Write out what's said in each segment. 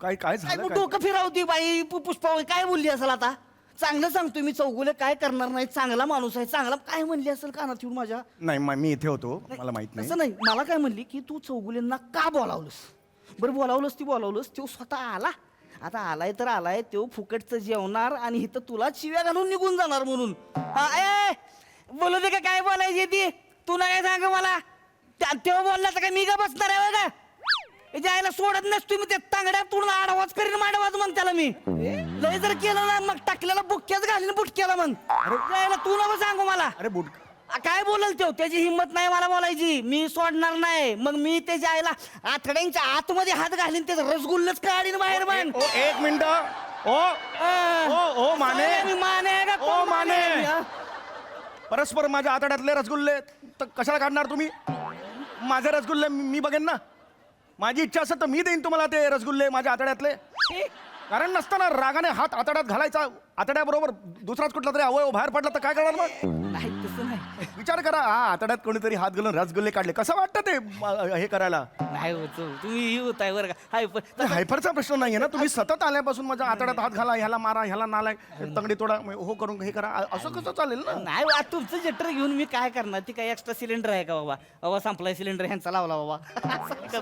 काय काय झालं मग काय? डोकं फिरावती बाई पुष्पा काय बोलली असेल आता? चांगलं सांगतो मी, चौगुले काय करणार नाही, चांगला माणूस आहे, चांगला काय म्हणली असेल कानात येऊन माझ्या? नाही मी इथे होतो, मला माहित नाही. असं नाही, मला काय म्हणली की तू चौगुलेंना का बोलावलंस? बरं बोलावलंस ती बोलावलंस, तो स्वतः आला. आता आलाय तर आलाय, तो फुकटचं जेवणार आणि इथं तुला चिव्या घालून निघून जाणार म्हणून. हा, ए बोलू दे का काय बोलायची ती, तू नाही सांग मला. तेव्हा बोलला तर काय मी का बसणार आहे का? जायला सोडत नस तुम्ही, ते तांगड्या तोडून आडवाच करीन माडवाच मग त्याला मी. लय जर केलं ना मग टाकलेला बुक्क्याच घालीन बुटक्याला मग. जायला तू नको सांगू मला. अरे बुट काय बोलल तो, त्याची हिंमत नाही मला बोलायची, मी सोडणार नाही. मग मी त्याच्या आईला आतड्यांच्या आतमध्ये हात घालीन, त्याचं रसगुल्लच काढीन बाहेर पण. एक मिनिट. ओ माने. मी माने का ओ कोण माने. मी, हा? परस्पर माझ्या आतड्यातले रसगुल्ले तर कशाला काढणार तुम्ही? माझे रसगुल्ले मी बघेन ना. माझी इच्छा असेल तर मी देईन तुम्हाला ते रसगुल्ले माझ्या आतड्यातले. कारण नसताना रागाने हात आतड्यात घालायचा, आतड्याबरोबर दुसराच कुठला तरी अवयव बाहेर पडला तर काय करणार मग? नाही तसं नाही. विचार करा, हा आतड्यात कोणीतरी हात घालून रसगुल्ले काढले, कसं वाटतं ते हे करायला? नाही होत तुम्ही ही होताय बरं का. हाय पण हायफरचा प्रश्न नाहीये ना. तुम्ही सतत आल्यापासून माझ्या आतड्यात हात घाला, ह्याला मारा, ह्याला नालाय, तंगडी तोडा, हो करून हे करा, असं कसं चालेल ना? नाही बा, तुमचं जटर घेऊन मी काय करणार? ती काय एक्स्ट्रा सिलेंडर आहे का बाबा? बाबा संपलाय सिलेंडर, ह्यांचा लावला बाबा.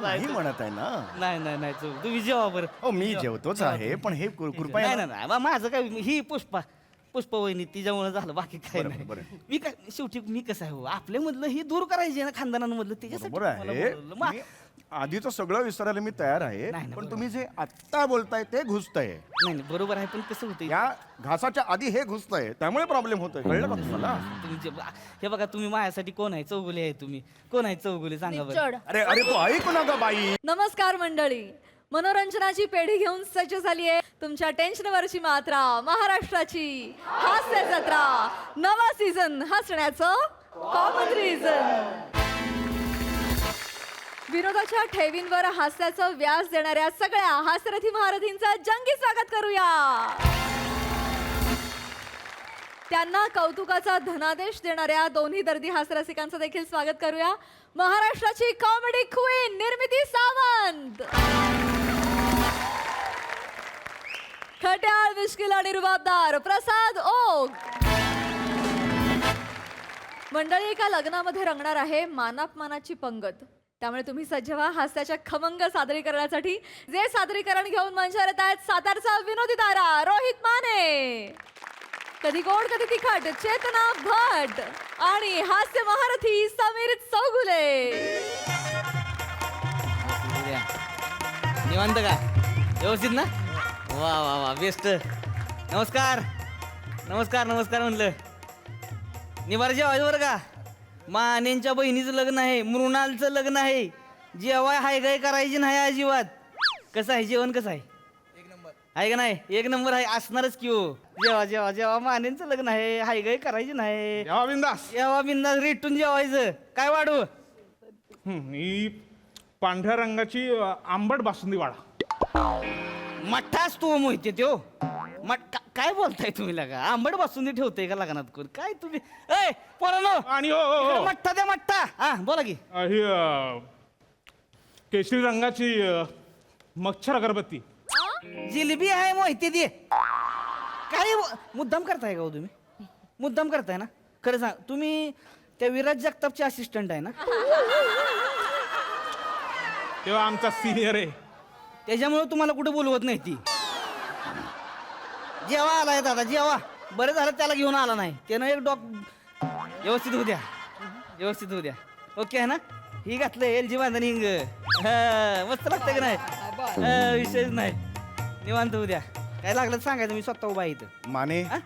नाही म्हणत आहे ना. नाही नाही नाही तुम्ही जेवा बरं. हो मी जेवतोच आहे, पण हे कृपया नाही नाही नाही बा, माझं काय ही पुष्पा वहिनी तिच्यामुळे झालं, बाकी काय बरं, नाही. बरं. मी काय शेवटी मी कसं आहे हो, आपल्यामधलं ही दूर करायची ना खानदानांमधलं, त्याच्यासाठी बरोबर तुम्हाला आहे. बोलवलं. मी आधीचं सगळं विसरायला मी तयार आहे, नाही, नाही, पण तुम्ही जे आत्ता बोलताय ते घुसतंय. नाही नाही बरोबर आहे, पण कसं होतं या घासाच्या आधी हे घुसतंय, त्यामुळे प्रॉब्लेम होतोय. कळलं का तुम्हाला? तुम्ही हे बघा, तुम्ही माझ्यासाठी कोण आहे? चौगुले आहे तुम्ही. कोण आहे चौगुले सांगा बरं. चढ. अरे अरे तू ऐक ना ग बाई. नमस्कार मंडळी, मनोरंजनाची पेढी घेऊन सज्ज झाली आहे तुमच्या टेन्शनवरची मात्रा, महाराष्ट्राची हास्य जत्रा, नवा सीझन हसण्याचं कॉमन रिझन. विनोदाच्या ठेवींवर हास्याचं व्यास देणाऱ्या सगळ्या हास्यरथी महारथींचं जंगी स्वागत करूया. त्यांना कौतुकाचा धनादेश देणाऱ्या दोन्ही दर्दी हास्यरसिकांचं देखील स्वागत करूया. महाराष्ट्राची कॉमेडी क्वीन निर्मिती सावंत, खट्याळ मिश्किल आणि रुबाबदार प्रसाद ओक. मंडळी एका लग्नामध्ये रंगणार आहे मानापमानाची पंगत, त्यामुळे तुम्ही सज्ज व्हा हास्याच्या खमंग सादरीकरणासाठी. जे सादरीकरण घेऊन मंचावर येत आहेत सातारचा विनोदी तारा रोहित माने, कधी गोड कधी तिखट चेतना भट आणि हास्य महारथी समीर चौगुले. निवांत का? व्यवस्थित ना? वा वा वा बेस्ट. नमस्कार नमस्कार नमस्कार म्हणलं. निवार जेवायचं बरं का. मानेंच्या बहिणीचं लग्न आहे, मृणालचं लग्न आहे. जेवाय हाय गाय करायची नाही अजिबात. कसं आहे जेवण? कसं आहे? एक नंबर आहे का नाही? एक नंबर आहे, असणारच की हो. जेवा जेवा जेवा, मानेंचं लग्न आहे, हाय गाय करायची नाही. जेव्हा बिंदास. जेवा बिंदास रेटून जेवायचं. काय वाढू? ही पांढऱ्या रंगाची आंबट बासुंदी वाढा. मठ्ठाच तू मोहिते त्यो. काय बोलताय तुम्ही? लगा आंबट बासुंदी ठेवते का लग्नात कोण? काय तुम्ही ए पोरांनो, आणि हो, हो, हो. मठ्ठा द्या मठ्ठा. हा बोला की. ही केशरी रंगाची मच्छर अगरबत्ती. जिलेबी आहे मोहिते दे. काय मुद्दाम करताय का हो तुम्ही? मुद्दाम करताय ना? खरं सांग, तुम्ही त्या विराज जगतापचे असिस्टंट आहे ना? तेव्हा आमचा सिनियर आहे. त्याच्यामुळे तुम्हाला कुठे बोलवत नाही ती. जेव्हा आलाय दादा जेव्हा. बरं झालं त्याला घेऊन आला नाही. त्यानं एक व्यवस्थित होऊ द्या, व्यवस्थित होऊ द्या. ओके आहे ना? ही घातलं LG बांधणी हिंग. मस्त लागतं का नाही? विषयच नाही. निवांत होऊ द्या. काय लागलं तर सांगायचं, मी स्वतः उभा आहे इथं. माने हा?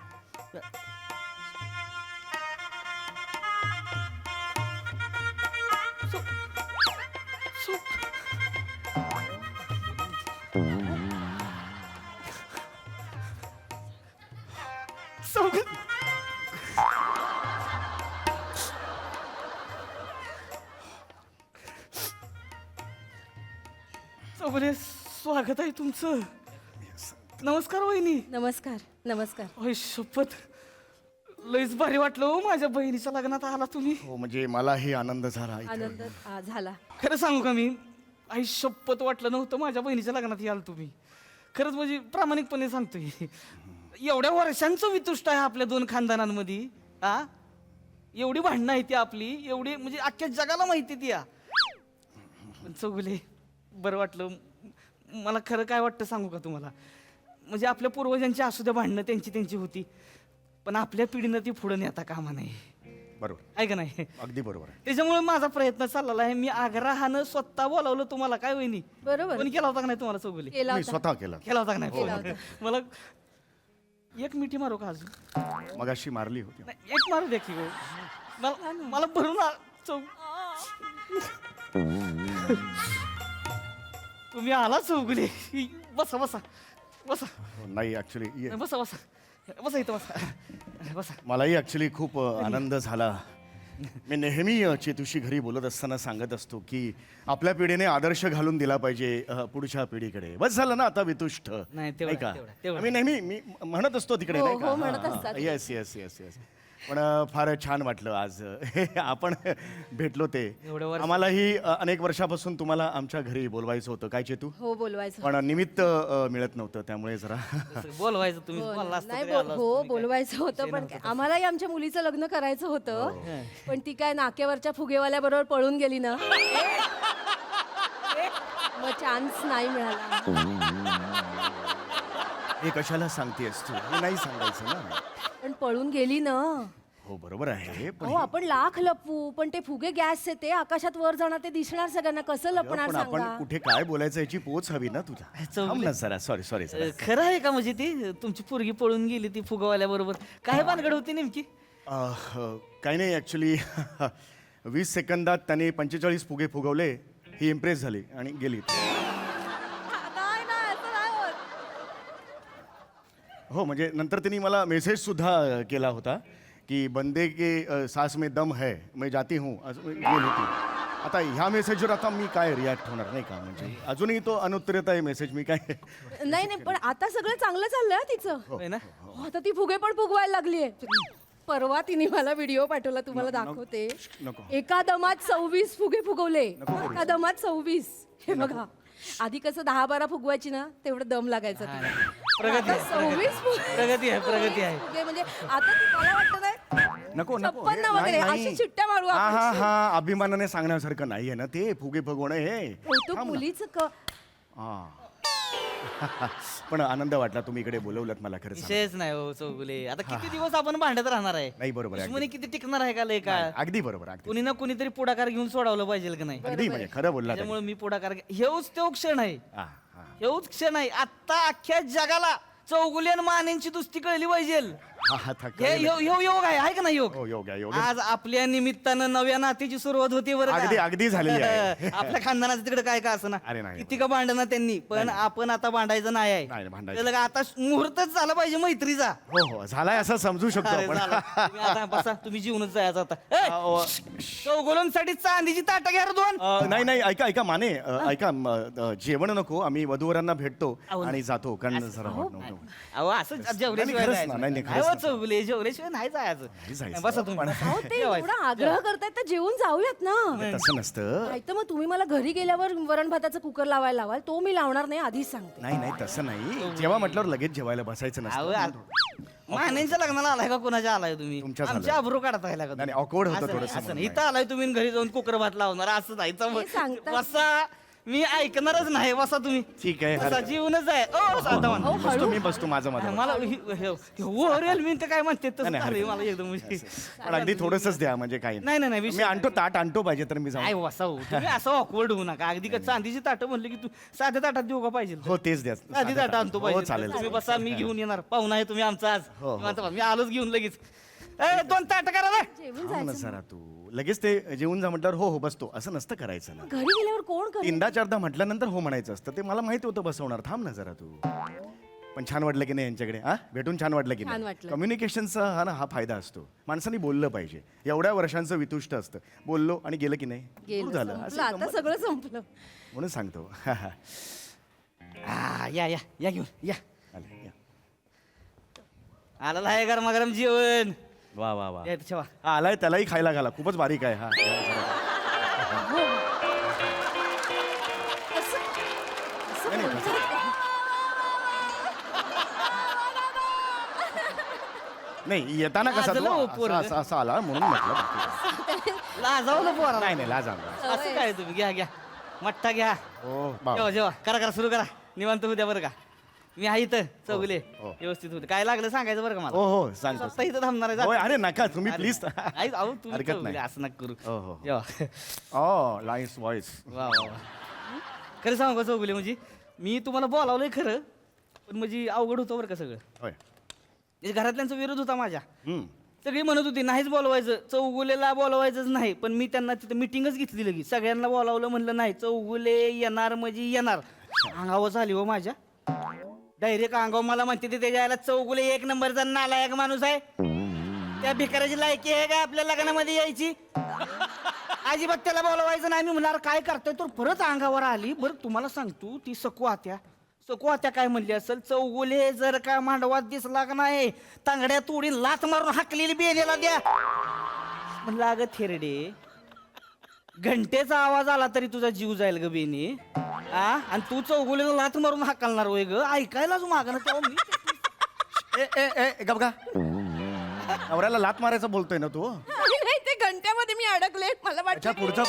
चौगुले स्वागत आहे तुमचं. नमस्कार वहिनी. नमस्कार नमस्कार. होय शपथ, लईच भारी वाटलं हो, माझ्या बहिणीच्या लग्नात आला तुम्ही. हो म्हणजे मलाही आनंद झाला इथे. आनंद झाला. खरं सांगू का, मी आई शपथ वाटलं नव्हतं माझ्या बहिणीच्या लग्नात याल तुम्ही. खरंच म्हणजे प्रामाणिकपणे सांगतोय एवढ्या वर्षांचं वितुष्ट आहे आपल्या दोन खानदानांमध्ये हा एवढी भांडणं आहे ती आपली एवढी म्हणजे अख्ख्या जगाला माहिती ती या पण चौगुले बरं वाटलं मला खरं काय वाटतं सांगू का तुम्हाला म्हणजे आपल्या पूर्वजांची असू द्या भांडणं त्यांची होती पण आपल्या पिढीनं ती पुढे नेता कामा नाही बरोबर, आहे का नाही अगदी बरोबर आहे. त्याच्यामुळे माझा प्रयत्न चाललेला आहे मी आग्रहानं स्वतः बोलावलं तुम्हाला काय वहिनी बरोबर कोणी केला होता का नाही तुम्हाला चौगुले केला मी होता स्वतः केलं. केला होता का नाही केला होता. मला एक मिठी मारू का अजून मगाशी मारली होती. नाही, एक मारू द्या की हो. मला भरून तुम्ही आला चौगुले बसा बसा बसा नाही ऍक्च्युली बसा बसा बसा इथं बसा बसा मलाही ऍक्च्युली खूप आनंद झाला. मी नेहमी चेतूशी घरी बोलत असताना सांगत असतो की आपल्या पिढीने आदर्श घालून दिला पाहिजे पुढच्या पिढीकडे. बस झालं ना आता वितुष्ट नाही, तेवढं, का तेवढं. मी नेहमी मी म्हणत असतो तिकडे हो, नाही हो, म्हणत का असतात. येस येस येस येस पण फार छान वाटलं आज आपण भेटलो ते एवढ्या वर्ष- आम्हालाही अनेक वर्षापासून तुम्हाला आमच्या घरी बोलवायचं होतं काय चेतू हो बोलवायचं पण निमित्त मिळत नव्हतं त्यामुळे जरा बोलवायचं तुम्ही हो बोलला ना. असता नाही तरी आलो असतो हो मी काय. बोलवायचं होतं पण आम्हालाही आमच्या मुलीचं लग्न करायचं होतं पण ती काय नाक्यावरच्या फुगेवाल्या बरोबर पळून गेली ना मग चान्स नाही मिळाला. हे कशाला सांगतेस तू हे नाही सांगायचं ना. पण पळून गेली ना. हो बरोबर आहे पण हो आपण लाख लपवू पण ते फुगे गॅसचे ते आकाशात वर जाणार ते दिसणार सगळ्यांना कसं लपणार पण आपण सांगा. कुठे काय बोलायचं याची पोच हवी ना तुला. थांब ना जरा सॉरी सॉरी खरं आहे का म्हणजे ती तुमची पोरगी पळून गेली ती फुगवाल्या बरोबर काय भानगड होती नेमकी काही नाही ॲक्च्युली 20 सेकंदात त्याने 45 फुगे फुगवले ही इम्प्रेस झाली आणि गेली. नाही नाही असं नाही होत. हो म्हणजे नंतर त्यांनी मला मेसेज सुद्धा केला होता की बंदे के सास में दम है मैं जाती हूँ असं गेली होती. आता ह्या मेसेजवर आता मी काय रिॲक्ट होणार नाही का म्हणजे अजूनही तो अनुत्तरित आहे मेसेज मी काय नाही नाही पण आता सगळं चांगलं चाललंय हं तिचं. होय ना हो, आता ती फुगे पण फुगवायला लागलीये. परवा तिने मला व्हिडिओ पाठवला तुम्हाला दाखवते. नको. एका दमात 26 फुगे फुगवले एका दमात 26. हे बघा आधी कसं 10-12 फुगवायची ना तेवढं दम लागायचा तिला. प्रगती आहे, आता 26 प्रगती आहे प्रगती आहे फुगे म्हणजे आता ती मला वाटतं नाही नको नको 56 हे वगैरे नाही, अशी चिट्ट्या मारू हा हा आपण. हा अभिमानाने सांगण्यासारखं नाहीये ना ते फुगे फुगवणं हे कौतुक थांब ना. मुलीच हा. पण आनंद वाटला तुम्ही इकडे बोलवलं मला खरं सांगू. विषयच नाही हो चौगुले आता किती दिवस आपण भांडत राहणार आहे नाही बरोबर आहे दुश्मनी किती टिकणार आहे का लय का अगदी बरोबर अगदी कुणी ना कुणीतरी पुढाकार घेऊन सोडावलं पाहिजे का नाही अगदी म्हणजे खरं बोलला तुम्ही. त्यामुळे मी पुढाकार हेच तो क्षण आहे हा, हा. हेच क्षण आहे आता अख्ख्या जगाला चौगुले आणि मानेंची दुस्ती कळली पाहिजे हा, हा, था, हे योग आहे का नाही योग हो, योग आहे, योग आहे. आज आपल्या निमित्तानं नव्या नातीची सुरुवात होती बरं का? अगदी झालेली आहे. आपल्या खानदानाचं तिकडे काय का असं ना अरे नाही. किती का भांडणं त्यांनी पण आपण आता भांडायचं नाही नाही, आहे भांडायचं. त्याला का आता मुहूर्तच झाला पाहिजे मैत्रीचा हो हो झालाय असं समजू शकतो अरे आपण झालं. तुम्ही आता बसा तुम्ही जीवनच जायचं आता चौगुलांसाठी चांदीची ताटं घ्या रे दोन नाही नाही ऐका माने ऐका जेवण नको आम्ही वधूवरांना भेटतो अहो, आणि जातो कारण जरा अहो असं जेवल्याशिवाय खरंच जायचं ना, नाही, नाही. खरंच हो, ना. चौगुले जेवल्याशिवाय नाही जायचं. जायचं बसा तुम्ही अहो ते जेवायचं. एवढा आग्रह करतायत तर जेवून जाऊयात ना. तसं नसतं नाही तर मग तुम्ही मला घरी गेल्यावर वरण भाताचा कुकर लावायला लावाल तो मी लावणार नाही आधीच सांगते. नाही नाही तसं नाही जेव्हा म्हटल्यावर लगेच जेवायला बसायचं अहो, नसतं मानेंच्या लग्नाला आलाय का कोणाच्या आलाय तुम्ही तुमच्या झालं. आमच्या अब्रू काढता का नाही, awkward होतं असं नाही, थोडंसं असं नाही. म्हणून इथं आलाय तुम्ही घरी जाऊन कुकर भात लावणार असं नाही तर मग हे सांगतात. बसा मी ऐकणारच नाही बसा तुम्ही ठीक आहे बसा हरकत- जीवनच आहे ओ साधा अहो, माणूस. बसतो मी बसतो माझं माझं मला ओव्हरऑल मी तर काय म्हणते तसं नाही, झालंय हरकत मला एकदम म्हणजे. पण अगदी थोडंसंच द्या म्हणजे काही नाही नाही नाही मी विषय आणतो ताट आणतो पाहिजे तर मी काय जाऊ बसा हो तुम्ही असं ऑकवर्ड होऊ नका अगदी का चांदीची ताटं म्हणले की तू साध्या ताटात देऊ का पाहिजे हो तेच द्या साधी ताटं आणतो हो पाहिजे चालेल तुम्ही बसा मी घेऊन येणार पाहुणा आहे तुम्ही आमचा आज हो, हो. निवांत बसा. मी आलोच घेऊन लगेच ए, 2 ताटं करा ना जेवून थांब ना जायचं. जरा तू लगेच ते जेवून जा म्हटल्यावर हो हो बसतो असं नसतं करायचं ना घरी गेल्यावर कोण करेल? तीनदा चारदा म्हटल्यानंतर हो म्हणायचं असतं ते मला माहिती होतं बसवणार थांब ना जरा तू पण छान वाटलं की नाही यांच्याकडे हा भेटून छान वाटलं की छान नाही वाटलं. कम्युनिकेशनचा हा फायदा असतो माणसाने बोललं पाहिजे एवढ्या वर्षांचं वितुष्ट असतं बोललो आणि गेलं की नाही गेलं बरं झालं संपलं, असं आता गंमत- सगळं संपलं. म्हणून सांगतो या या या घेऊन या आले, या. आलेला आहे गरमागरम जेवण वा वा वा या इथं ठेवा. हा, आलाय त्यालाही खायला घाला खूपच बारीक आहे हा असं- असं नाही, बोलतात. नाही येताना कसा लाजलं हो तो पोरगं. असा आला म्हणून म्हटलं. लाजावलं पोरा नाही नाही लाजा असं काय तुम्ही घ्या घ्या मठ्ठा घ्या हो जेवा जेवा करा सुरू करा निवांत होऊ द्या बरं का मी आहे इथं चौगुले हो. व्यवस्थित होते काय लागलं सांगायचं बरं का मला हो हो सांगतो स्वतः इथं थांबणार आहे जा. होय, अरे नका तुम्ही अरे, प्लीज आई, अहो, तुम्ही हरकत चौगुले, नाही. असं नका करू हो, हो. जेवा ओ लाईस व्हॉइस वा वा वा खरं सांगू का चौगुले म्हणजे मी तुम्हाला बोलावलंय खरं पण म्हणजे अवघड होतं बरं का सगळं होय म्हणजे घरातल्यांचा विरोध होता माझ्या हम्म. सगळी म्हणत होती नाहीच बोलवायचं चौगुलेला बोलवायचंच नाही पण मी त्यांना तिथं मिटिंगच घेतली लगेच सगळ्यांना बोलावलं म्हणलं नाही चौगुले येणार म्हणजे येणार अंगावर झाली हो माझ्या डायरेक्ट अंगावर मला म्हणते ते त्याच्या याला चौगुले एक नंबरचा नालायक माणूस आहे त्या भिकाराची लायकी आहे का आपल्या लग्नामध्ये यायची अजिबात त्याला बोलवायचं नाही मी म्हणणार काय करतोय तर परत अंगावर आली बरं तुम्हाला सांगतो ती सकू आत्या काय म्हणली असेल चौगुले जर का मांडवात दिसला का नाही तांगड्या तोडीन लाथ मारून हाकलेली बेनेला द्या म्हणलं अगं थेरडे घंटेचा आवाज आला तरी तुझा जीव जाईल ग बेने आणि तू चौगुलेला लाथ मारून हाकलणार होय ग ऐकायलाच मागणं तेव्हा मी ए गबगा नवऱ्याला लात मारायचं बोलतोय ना तू नाही ते घंट्यामध्ये मी अडकले मला वाटतं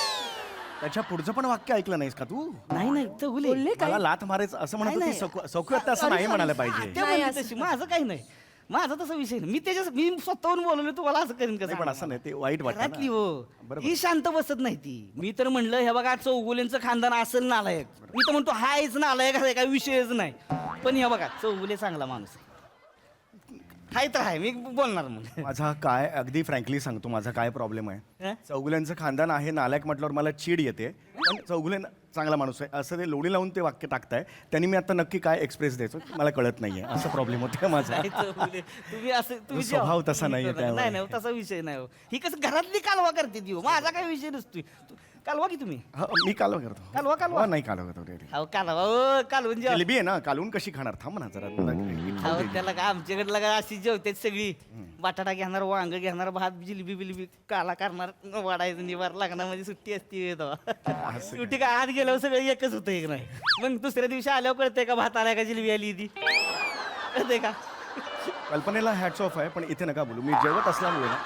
त्याच्या पुढचं पण वाक्य ऐकलं नाहीस का तू नाही चौगुले मला लात मारायचं असं म्हणत नाही, होती सौख्य असं नाही म्हणायला पाहिजे ते म्हणली तशी माझं काही नाही माझा तसा विषय नाही मी स्वतःहून बोलवलं तुम्हाला असं करीन नाही, पण का असं नाही ते वाईट वाटतं घरातली ना. हो बरोबर. ही शांत बसत नाही ती मी तर म्हणलं हे बघा चौगुलेंचं खानदान असेल नालायक मी तर म्हणतो हायच नालायक आहे काही विषयच नाही पण हे बघा चौगुले चांगला माणूस आहे हाय तर हाय मी बोलणार मग माझा काय अगदी फ्रँकली सांगतो माझा काय प्रॉब्लेम आहे हं? चौगुल्यांचं खानदान आहे नालायक म्हटल्यावर मला चीड येते पण चौगुले चांगला माणूस आहे असं ते लोणी लावून ते वाक्य टाकताय त्यांनी मी आता नक्की काय एक्सप्रेस द्यायचो मला कळत नाहीये असं प्रॉब्लेम होतोय माझा नाही, चौगुले, तुम्ही असं तुम्ही स्वभाव जेव्हा- तसा नाहीये नाही त्यामुळे. नाही तसा विषय नाही हो. ही कसं घरातली कालवा करते ती हो. माझा काही विषय नसतोय कालवा की तुम्ही मी कालवा करतो कालवा? हो, नाही कालवा करतो रे. अहो कालवा ओ कालवून जेवा जिलेबी आहे ना कालवून कशी खाणार थांब ना जरा अहो, त्याला का आमच्याकडे लगा अशी जेवते सगळी बटाटा घेणार वांग घेणार भात जिलबी बिलबी काला करणार वाढायचं निवार लग्नामध्ये सुट्टी असते तेव्हा. सुट्टी काय आत गेल्यावर सगळं एकच होतं एक नाही मग दुसऱ्या दिवशी आल्यावर कळतंय का भात आलाय का जिलबी आली ती कळतंय का कल्पनेला हॅट्स ऑफ आहे पण इथे नका बोलू मी जेवत असल्यामुळे ना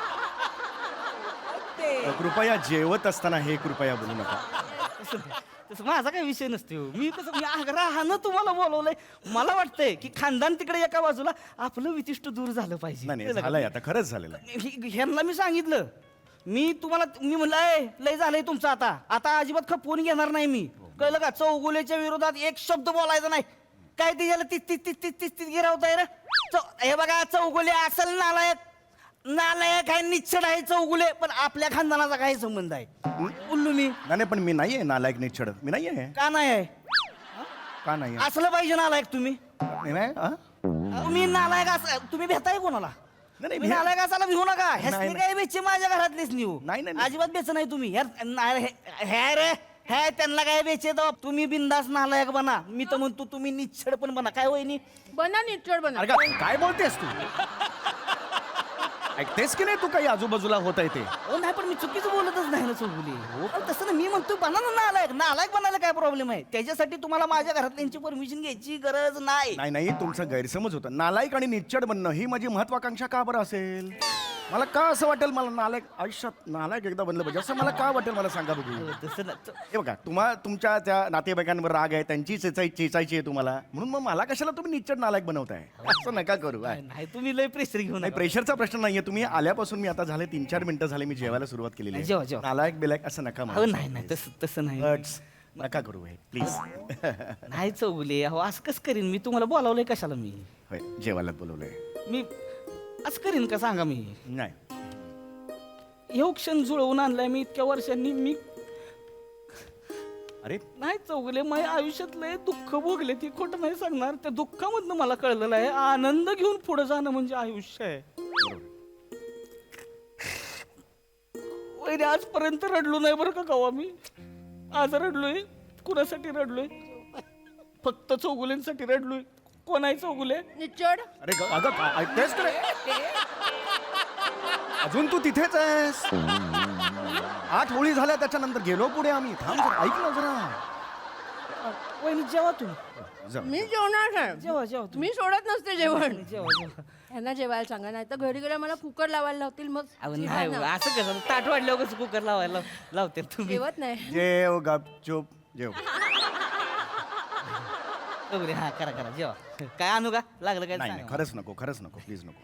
कृपया जेवत असताना हे कृपया बोलू नका तसं माझा काही विषय नसतो मी कसं मी आग्रहानं तुम्हाला बोलवलंय मला वाटतंय की खानदान तिकडे एका बाजूला आपलं विशिष्ट दूर झालं पाहिजे नाही कळलं का? झालंय आता खरंच झालेलं आहे ह्यांना मी सांगितलं मी म्हणलं लय झालंय तुमचं आता अजिबात खपवून घेणार नाही मी कळलं का चौगुलेच्या विरोधात एक शब्द बोलायचा नाही काय ते झालं तीस गिरावताय रे हे बघा चौगुले असल नालायक आहे निच्छड आहे चौगुले पण आपल्या खानदानाचा काय संबंध आहे बोललो मी नाही पण मी नाहीये नालायक निच्छड मी नाहीये का नाही आहे का नाही असलं पाहिजे नालायक तुम्ही हा? तुम्ही नालायक असं तुम्ही भेटाय कोणाला नाही, तुम्ही नालायक असाला भिवू नका ह्यासनी नाही. काय बेचे माझ्या घरातलेच नेऊ नाही. अजिबात बेच नाही तुम्ही हे रे हे त्यांना काय बेचे तुम्ही बिंदास नालायक बना मी तर म्हणतो तुम्ही निच्छड पण बना काय वहिनी बना निचड बना अरे काय बोलतेस तू ऐकतेस की नाही तू काही आजूबाजूला होत आहे ते हो नाही पण मी चुकीचं बोलतच नाही ना चौगुली हो पण तसं ना मी म्हणतो बना ना नालायक बनायला काय प्रॉब्लेम आहे त्याच्यासाठी तुम्हाला माझ्या घरातल्यांची परमिशन घ्यायची गरज नाही नाही तुमचा गैरसमज होता नालायक आणि निच्छड बनणं ही माझी महत्वाकांक्षा का बरं असेल मला का असं वाटेल मला नालायक आयुष्यात नालायक एकदा बनलं पाहिजे असं मला का वाटेल मला सांगा बघू तसं ना हे बघा तुमच्या त्या नातेवाईकांवर राग आहे त्यांची चेचायची आहे तुम्हाला म्हणून मग मला कशाला तुम्ही निच्छड नालायक बनवताय असं नका करू नाही तुम्ही लय प्रेशर घेऊन नाही प्रेशरचा प्रश्न नाहीये तुम्ही आल्यापासून मी आता झाले 3-4 मिनिटं झाले मी जेवायला सुरुवात केलेली आहे. जेवा. नालायक बिलायक असं नका हो नाही तसं नाही Words नका करू हे प्लीज नाही चौगुले अहो असं कसं करीन मी तुम्हाला बोलावलंय कशाला मी होय जेवायला बोलवलंय मी असं करीन का सांगा मी नाही हे क्षण जुळवून आणलाय मी इतक्या वर्षांनी मी अरे नाही चौगले माझ्या आयुष्यात लय दुःख भोगले ती खोटं नाही सांगणार त्या दुःखामधनं मला कळलेलं आहे आनंद घेऊन पुढे जाणं म्हणजे आयुष्य आहे वैरे आजपर्यंत रडलो नाही बरं का कवा मी आज रडलोय कुणासाठी रडलोय फक्त चौगुलेंसाठी रडलोय कोण आहे चौगुले निचड अरे अगं ऐकतेस का रे? अजून तू तिथेच आहेस 8 होळी झाल्या त्याच्यानंतर गेलो पुढे आम्ही थांब जरा, ऐक ना जरा वहिनी जेवा तुम्ही जा. मी जेवणार आहे. जेवा जेवा तुम्ही मी सोडत नसते जेवण. जेवा जेवा यांना जेवायला सांगा, नाही तर घरी गेल्या मला कुकर लावायला लावतील. मग अहो जेवा नाही ना. असं कसं ताट वाढल्यावर कसं कुकर लावायला लावते तुम्ही जेवत नाही. जेव गपचूप जेव. वगैरे हा करा करा जेवा. काय आणू का लागलं काय नाही नाही सांगा. खरंच नको खरंच नको प्लीज नको.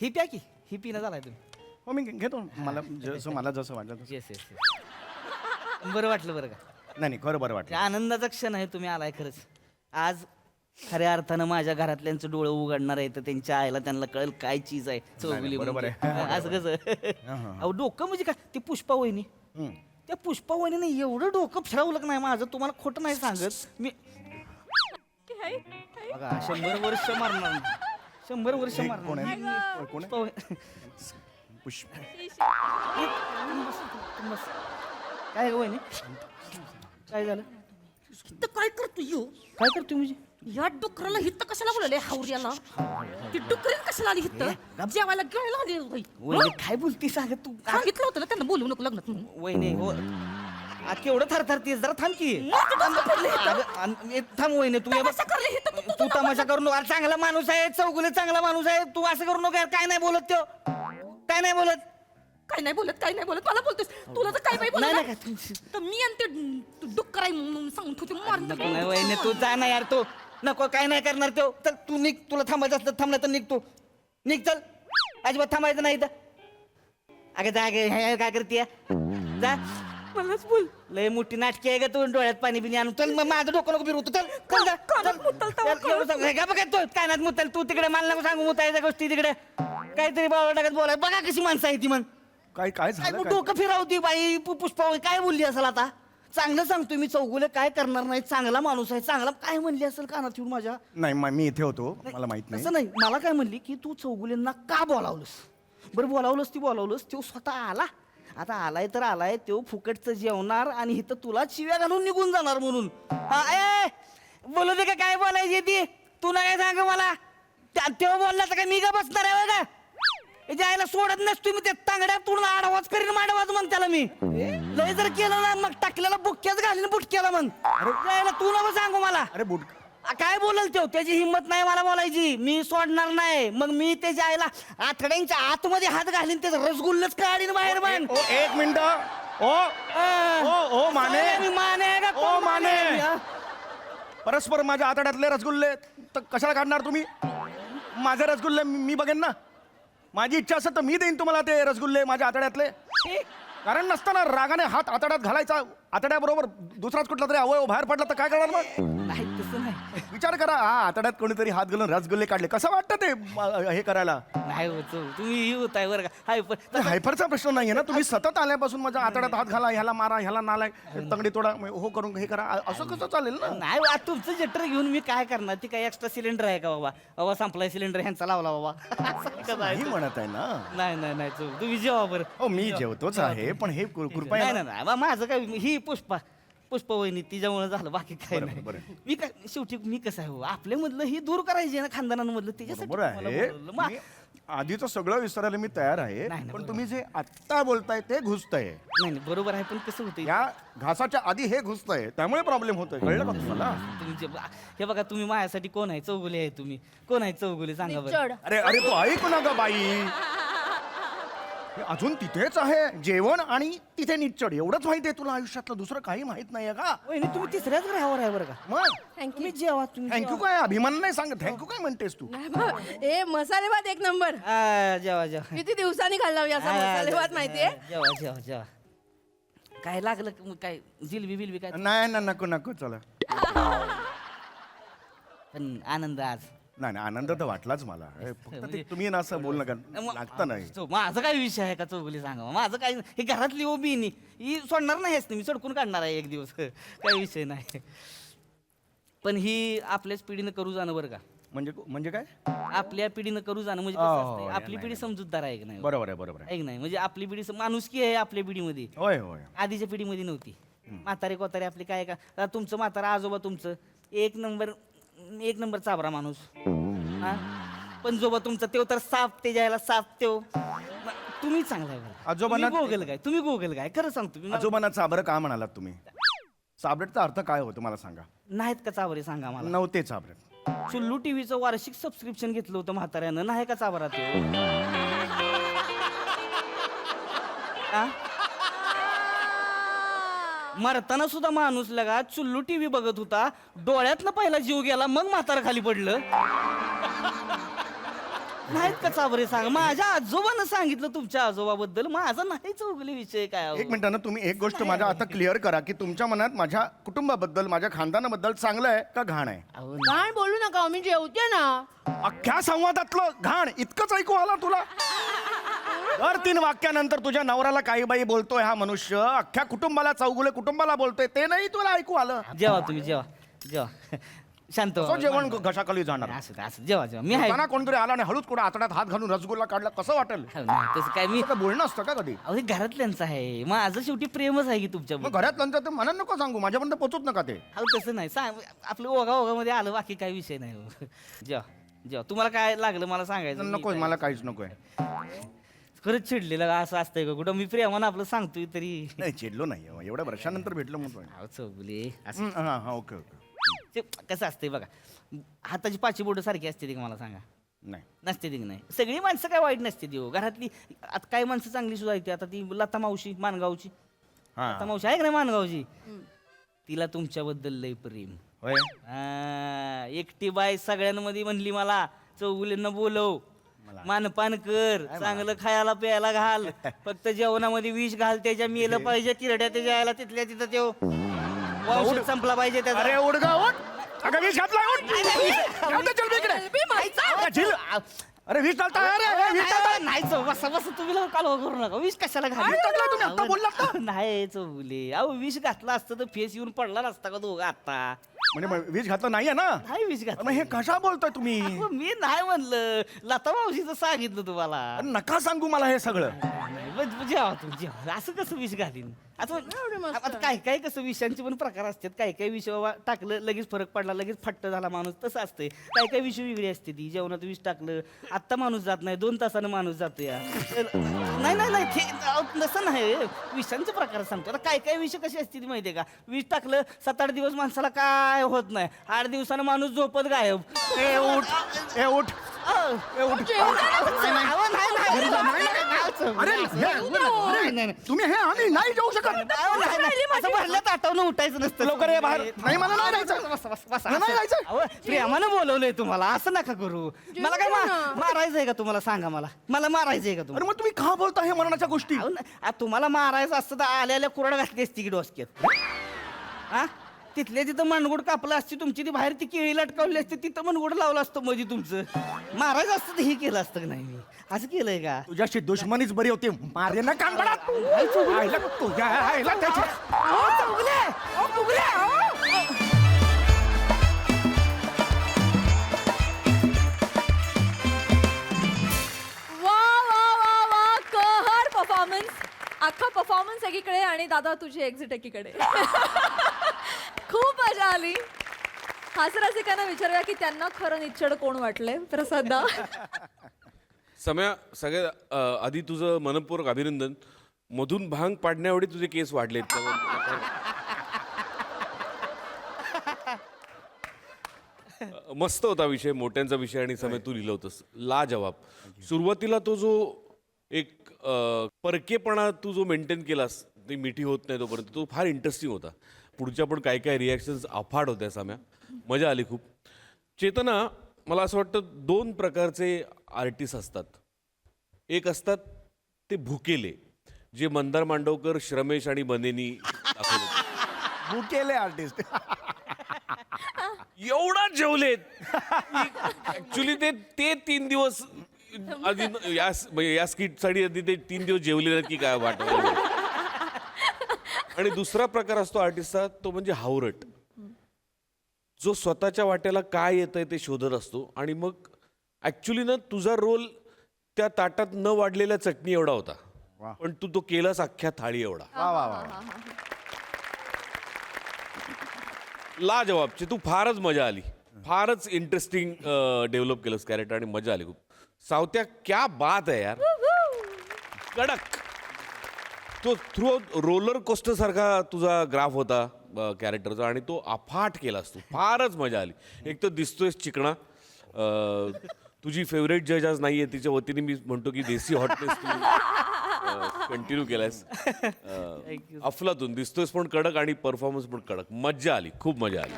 ही प्या की ही पिणं झालाय तुम्ही. हो मी घेतो मला जसं वाटलं तसं. येस येस येस बरं वाटलं बरं का. नाही नाही खरं बरं ते वाटलं. आनंदाचा क्षण आहे तुम्ही आलाय खरंच. आज खऱ्या अर्थानं माझ्या घरातल्यांचं डोळं उघडणार आहे तर त्यांच्या आईला त्यांना कळेल काय चीज आहे चौगुली बरोबर म्हणजे. आहे. असं कसं अहो डोकं म्हणजे काय ती पुष्पा वहिनी हम्म. त्या पुष्पा वहिनीने एवढं डोकं फिरवलं नाही माझं तुम्हाला खोटं नाही सांगत मी. बघा 100 वर्ष मारणार नाही. 100 वर्ष हे मारणार कोण नाही. आहे कोण पुष्पा आहे वहिनी- पुष्प. बस. काय ग वहिनी काय झालं तर काय करतो यू? काय करतोय म्हणजे या डुकराला हित्त कशाला बोलले हावऱ्याला? ती डुकरीन कशाला आली हित्त? जेवायला घ्यायला आली होती. वहिनी काय बोलती सांग तू सांगितलं होतं ना त्यांना बोलवू नको लग्नात म्हणून. वहिनी हो आ, केवढं थरथरतीस जरा थांब की थांब वहिनी तू ये बघ. तमाशा करले हिथं तू- तू तमाशा करू नको. अरे चांगला माणूस आहे चौगुले चांगला माणूस आहे तू असं करू नको यार. काय नाही बोलत तो काय नाही बोलत काय नाही बोलत, काय नाही बोलत. मला बोलतोस तुला तर काय नाही नाही बोलत. नाही काय तर मी आणि ते डुक्कर आहे म्हणून सांगून ठेवते मारून नको टाकेन. नाही वहिनी तू जा ना यार तू नको काय नाही करणार तो तर तू निघ. तुला थांबायचं असलं थांबला तर निघ तू निघ चल. अजिबात थांबायचं नाही तर अगं जा गे हे काय करते जा. मलाच बोल लय मोठी नाटकी आहे का तू डोळ्यात पाणी बिनी आणून चल मग माझं डोकं नको फिरवतो चल चल जा चल बघा तो काय नाही मुतल तू तिकडे मला नको सांगू मुतायच्या गोष्टी तिकडे काहीतरी बाबा टाकत बोलाय बघा कशी माणसं आहे ती मग काय काय काय झालं मग काय? डोकं फिरावती बाई पुष्पा काय बोलली असेल आता. चांगलं सांगतोय मी चौगुले काय करणार नाही चांगला माणूस आहे चांगला काय म्हणली असेल कानात येऊन माझ्या. नाही मी इथे होतो मला माहित नाही. असं नाही मला काय म्हणली की तू चौगुलेंना का बोलावलंस. बरं बोलावलंस ती बोलावलंस तो स्वतः आला. आता आलाय तर आलाय तो फुकटचं जेवणार आणि इथं तुला चिव्या घालून निघून जाणार म्हणून. हा ए बोलू दे का काय बोलायची ती तू ना काय सांग मला. तेव्हा बोलला तर काय मी का बसणार आहे का जायला सोडत नसतो मी ते तांगड्या तोडून आडवाज करीन माडवाज मग त्याला मी लय जर केलं ना मग टाकलेला बुक्क्याच घालीन बुटक्याला मग जायला तू नको सांगू मला. अरे बुट काय बोलल तो त्याची हिंमत नाही मला बोलायची मी सोडणार नाही मग मी त्याच्या आईला आतड्यांच्या आतमध्ये हात घालीन त्याचं रसगुल्लच काढीन बाहेर पण. ओ एक मिनिट ओ माने मी माने का ओ कोण माने मी, हा? परस्पर माझ्या आतड्यातले रसगुल्ले तर कशाला काढणार तुम्ही. माझे रसगुल्ले मी बघेन ना. माझी इच्छा असेल तर मी देईन तुम्हाला ते रसगुल्ले माझ्या आतड्यातले. कारण नसताना रागाने हात आतड्यात घालायचा आतड्याबरोबर दुसराच कुठला तरी अवयव बाहेर पडला तर काय करणार मग. नाही तसं नाही विचार करा हा आतड्यात कोणीतरी हात घालून रसगुल्ले काढले कसं वाटतं ते हे करायला. नाही होत तुम्ही ही होताय बरं का हाय पण हायफरचा प्रश्न नाहीये ना. तुम्ही सतत आल्यापासून माझ्या आतड्यात हात घाला ह्याला मारा ह्याला नालाय तंगडी तोडा हो करून हे करा असं कसं चालेल ना. नाही बा, तुमचं जटर घेऊन मी काय करणार ती काय एक्स्ट्रा सिलेंडर आहे का बाबा बाबा संपलाय सिलेंडर ह्यांचा लावला बाबा असं नाही कसं म्हणत आहे ना. नाही नाही नाही तुम्ही जेवा बरं. हो मी जेवतोच आहे पण हे कृपया नाही नाही नाही बा, माझं काय ही पुष्पा वहिनी तिच्यामुळे झालं बाकी काय बरं, नाही. बरं. मी काय शेवटी मी कसं आहे हो आपल्यामधलं ही दूर करायची ना खानदानांमधलं त्याच्यासाठी बरोबर तुम्हाला आहे. बोलवलं. मा- मी आधीचं सगळं विसरायला मी तयार आहे नाही, पण बरोबर. तुम्ही जे आत्ता बोलताय ते घुसतंय. नाही नाही, बरोबर आहे पण कसं होतं या घासाच्या आधी हे घुसतंय त्यामुळे प्रॉब्लेम होतोय कळलं का तुम्हाला. तुम्ही हे बघा तुम्ही माझ्यासाठी कोण आहे चौगुले आहे तुम्ही कोण आहे चौगुले सांगा बरं. चढ. अरे अरे तू ऐक ना ग बाई. हे अजून तिथेच आहे जेवण आणि तिथे निच्चड एवढंच माहिती आहे तुला आयुष्यातलं दुसरं काही माहित नाहीये का. वहिनी तुम्ही तिसऱ्याच ग्रहावर आहे बरं का. मग तुम्ही जेवा तुम्ही थँक्यू काय अभिमान नाही सांग थँक्यू काय म्हणतेस तू. नाही बा, ए मसाले भात एक नंबर. जेवा जेवा किती दिवसांनी खाल्ला मी असा मसाले भात माहितीये. जेवा जेवा जेवा काय लागलं का मग काय जिलबी बिलबी काय नाही ना नको नको चला. पण आनंद आज नाही नाही आनंद तर वाटलाच मला फक्त ते तुम्ही ना असं बोल नका लागतं नाही. माझा काय विषय आहे का चौगुली सांगा माझं काय हे घरातली उभी नी ही सोडणार नाही हेच मी चडकून काढणार आहे एक दिवस काही विषय नाही पण ही आपल्याच पिढीनं करू जाणं बरं का. म्हणजे काय आपल्या पिढीनं करू जाणं म्हणजे हो, कसं हो, असतंय, नाही, आपली नाही, पिढी नाही. समजूतदार आहे की नाही बरोबर आहे बरोबर आहे. आहे की नाही म्हणजे आपली पिढी माणुसकी आहे आपल्या पिढीमध्ये होय होय आधीच्या पिढीमध्ये नव्हती. म्हातारे कोतारे आपली काय का आता तुमचं म्हातारा आजोबा तुमचं एक नंबर चाबरा माणूस हा? पण जोबा तुमचा तेव तर साफ ते जायला साफ तेव तुम्ही चांगला आहे बरं. आजोबांना- तुम्ही गोगल काय खरं सांगतो मी आजोबांना चाबर का म्हणालात तुम्ही. चाबरेटचा अर्थ काय होतो मला सांगा. नाहीत का चाबरे सांगा मला. नव्हते चाबरेट. चुल्लू टीव्हीचं वार्षिक सबस्क्रिप्शन घेतलं होतं म्हाताऱ्यानं, नाही का चाबरा ते? आ? मरताना सुद्धा माणूस लगा चुल्लू टीव्ही बघत होता, डोळ्यातनं पहिला जीव गेला, मग म्हातारा खाली पडलं. नाहीत का चाबरे सांगा. माझ्या आजोबानं सांगितलं तुमच्या आजोबाबद्दल, माझा नाही चौगले विषय काय अहो. एक मिनिटानं तुम्ही एक गोष्ट माझ्या आता क्लिअर करा की तुमच्या मनात माझ्या कुटुंबाबद्दल माझ्या खानदानाबद्दल चांगलं आहे का घाण आहे. अहो, काय बोलू नका मी जेवते ना. अख्ख्या संवादातलं घाण इतकंच ऐकू आला तुला. दर 3 वाक्यानंतर तुझ्या नवऱ्याला काही बाई बोलतोय हा मनुष्य, अख्ख्या कुटुंबाला चौगुले कुटुंबाला बोलतोय, ते नाही तुला ऐकू आलं. जेवा तुम्ही जेवा जेवा. शांत व्हा. कसं जेवण घशाखाली जाणार. असं असं जेवा जेवा. मी आहे. त्यांना कोणतरी आला आणि हळूच कुठे आतड्यात हात घालून रसगुल्ला काढला कसं वाटेल. हो ना, तसं काय मी आता बोलणं असतं का कधी. अहो हे घरातल्यांचं आहे, माझं शेवटी प्रेमच आहे की तुमच्या. मग घरात नंतर ते मला नको सांगू, माझ्यापर्यंत पोचूच नका ते. अहो तसं नाही सांग, आपलं ओघा ओघामध्ये आलं, बाकी काही विषय नाही हो. जेवा जेवा. तुम्हाला काय लागलं मला सांगायचं. मी नकोय काय- मला काहीच नकोय. खरंच चिडलेलं का असं असतंय का कुठं. मी प्रेमानं आपलं सांगतोय तरी. नाही चिडलो नाही हो. एवढ्या वर्षानंतर भेटलो म्हणतोय. अहो चौगुले असं हा हा ओके ओके. ते कसं असतंय बघा, हाताची पाची बोटं सारखी असते ती का मला सांगा. नाही नसते ती की नाही. सगळी माणसं काय वाईट नसते ती हो. घरातली आता काही माणसं चांगली सुद्धा येते. आता ती लता मावशी मानगावची, लता हा मावशी आहे का नाही मानगावची, तिला तुमच्याबद्दल लय प्रेम. होय. हा, एकटी बाय सगळ्यांमध्ये म्हणली मला चौगुलेंना बोलव, मानपान कर, चांगलं खायला प्यायला घाल, फक्त जेवणामध्ये विष घाल, त्याच्या मेलं पाहिजे किरड्या त्याच्या यायला तिथल्या तिथं त्यो औषध संपला पाहिजे त्याचा. अरे उठ गा उठ. अगं विष घातलाय उठ. आता चल बे इकडे. अगं, झिल. अरे विष घालताय. अरे विष घालताय. नाही चौ बस बस तुम्ही लवकर कालवा करू नका. विष कशाला घाल टाकलं तुम्ही? आत्ता बोललात ना. नाही चौगुले. अहो विष घातला असतं तर फेस येऊन पडला नसता का दोघं आता. म्हणजे मग विष घातलं नाहीये ना. नाही विष मग घातला. हे कशा बोलतोय तुम्ही. अहो, मी नाही म्हणलं, लता मावशीचं सांगितलं तुम्हाला. अरे नका सांगू मला हे सगळं. जेवा तू जेवा. असं कसं विष घालीन आता. आता काय काय कसं विषांचे पण प्रकार असतात. काय काय विष बाबा टाकलं लगेच फरक पडला, लगेच फट्ट झाला माणूस, तसं असतंय. काय काय विष वेगळी असते ती. जेवणात विष टाकलं आत्ता माणूस जात नाही, 2 तासानं माणूस जातो या. नाही नाही नाही ते तसं नाही, विषांचे प्रकार सांगतो. आता काय काय विष कशी असते ती माहितीये का. विष टाकलं 7-8 दिवस माणसाला काय होत नाही, 8 दिवसानं माणूस झोपत गायब. ए उठ. ए उठ. ए उठ. अरे अरे, तुम्ही हे आम्ही नाही जाऊ शकत. असं भरलं ताटावून उठायचं नसतं. लवकर ये बाहेर. नाही, मला नाही जायचं. बस, बस, बस, मला नाही असं. जायचं. अहो, प्रेमानं बोलवलंय तुम्हाला, असं नका करू. मला काय मारायचंय का तुम्हाला सांगा. मला मारायचंय का अरे तुम्हाला. मग तुम्ही का बोलता हे मरणाच्या गोष्टी. अहो, तुम्हाला मारायचं असतं तर आल्या कुराड घातली असती की डोसक्यात. हा तिथल्या तिथं मनगुड कापलं असती तुमची, ती बाहेर ती केळी लटकावली असती, तिथं मनगुड लावलं असतं मध्ये तुमचं. मारायचं असतं तर हे केलं असतं का नाही. मी असं केलंय का. तुझ्याशी दुश्मनीच बरी होती. मारे ना कानपडात. आईला तुझ्या आईला त्याची. वा वा वा वा कहर परफॉर्मन्स. अख्खा परफॉर्मन्स एकीकडे आणि दादा तुझी एक्झिट एकीकडे. खूप मजा आली. हास्यरसिकांना विचारूया की त्यांना खरं निच्चड कोण वाटलंय. प्रसादा. सम्या, सगळ्यात आधी तुझं मनपूर्वक अभिनंदन. मधून भांग पाडण्याएवढे तुझे केस वाढलेत. मस्त होता विषय, मोठ्यांचा विषय, आणि समय तू लिहिलं होतंस लाजवाब. सुरुवातीला तो जो एक परकेपणा तू जो मेंटेन केलास, ती मिठी होत नाही तोपर्यंत, तो फार इंटरेस्टिंग होता. पुढच्या पण काय काय रिॲक्शन्स अफाट होत्या सम्या. मजा आली खूप. चेतना, मला असं वाटतं 2 प्रकारचे आर्टिस्ट असतात. एक असतात ते भुकेले, जे मंदार मांडवकर, श्रमेश आणि बनेनी दाखवले. भुकेले आर्टिस्ट. एवढा जेवलेत ऍक्च्युली ते 3 दिवस आधी म्हणजे या स्किटसाठी आधी ते 3 दिवस जेवले नाहीत की काय वाटत. आणि दुसरा प्रकार असतो आर्टिस्टचा, तो म्हणजे हावरट, जो स्वतःच्या वाट्याला काय येतंय ते शोधत असतो. आणि मग ऍक्च्युली ना तुझा रोल त्या ताटात न वाढलेल्या चटणी एवढा होता, पण तू तो केलास अख्ख्या थाळी एवढा. वा वा वा. लाजवाबची. तू फारच मजा आली. फारच इंटरेस्टिंग डेव्हलप केलंस कॅरेक्टर आणि मजा आली खूप. सावत्या, क्या बात आहे यार. कडक. तो थ्रू रोलर कोस्टर सारखा तुझा ग्राफ होता. कॅरेक्टरचा आणि तो अफाट केलास तू. फारच मजा आली. एक तर दिसतोयस चिकणा. तुझी फेवरेट जज आज नाहीये, तिच्या वतीने मी म्हणतो की देसी हॉटनेस तू कंटिन्यू केलायस. अफलातून दिसतोयस पण कडक आणि परफॉर्मन्स पण कडक. मज्जा आली, खूप मजा आली.